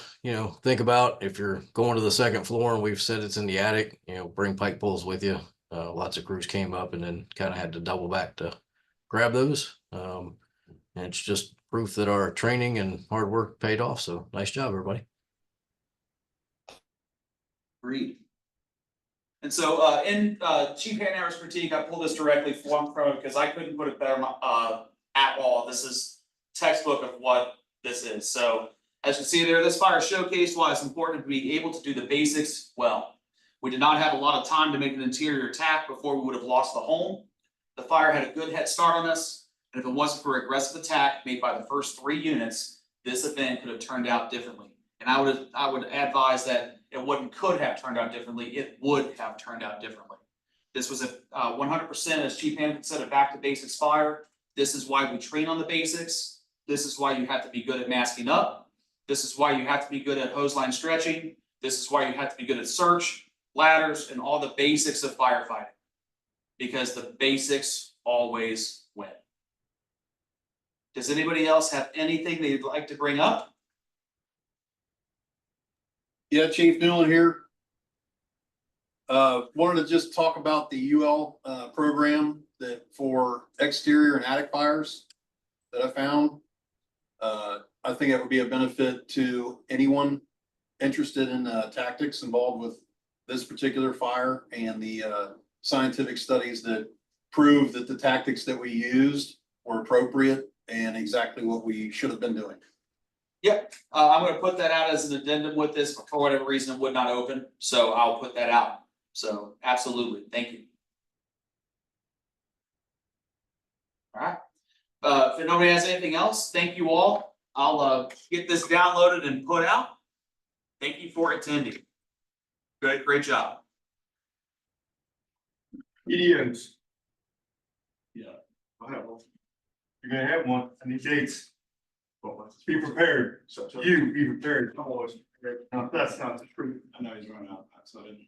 think about if you're going to the second floor and we've said it's in the attic, bring pike poles with you. Lots of crews came up and then kind of had to double back to grab those. And it's just proof that our training and hard work paid off. So nice job, everybody. Agreed. And so in Chief Hanauer's critique, I pulled this directly from it because I couldn't put it better at all. This is textbook of what this is. So as you see there, this fire showcased why it's important to be able to do the basics well. We did not have a lot of time to make an interior attack before we would have lost the home. The fire had a good head start on us, and if it wasn't for aggressive attack made by the first 3 units, this event could have turned out differently. And I would advise that it could have turned out differently. It would have turned out differently. This was a 100%, as Chief Hanford said, a back to basics fire. This is why we train on the basics. This is why you have to be good at masking up. This is why you have to be good at hose line stretching. This is why you have to be good at search, ladders, and all the basics of firefighting. Because the basics always win. Does anybody else have anything they'd like to bring up? Yeah, Chief Newland here. Wanted to just talk about the UL program that for exterior and attic fires that I found. I think it would be a benefit to anyone interested in tactics involved with this particular fire and the scientific studies that prove that the tactics that we used were appropriate and exactly what we should have been doing. Yep, I'm gonna put that out as an addendum with this, for whatever reason it would not open, so I'll put that out. So absolutely, thank you. Alright, if nobody has anything else, thank you all. I'll get this downloaded and put out. Thank you for attending. Great job. EDMs. Yeah. You're gonna have one, I need dates. Be prepared, you be prepared, I'm always prepared. No, that's not the truth. I know he's running out, so I didn't.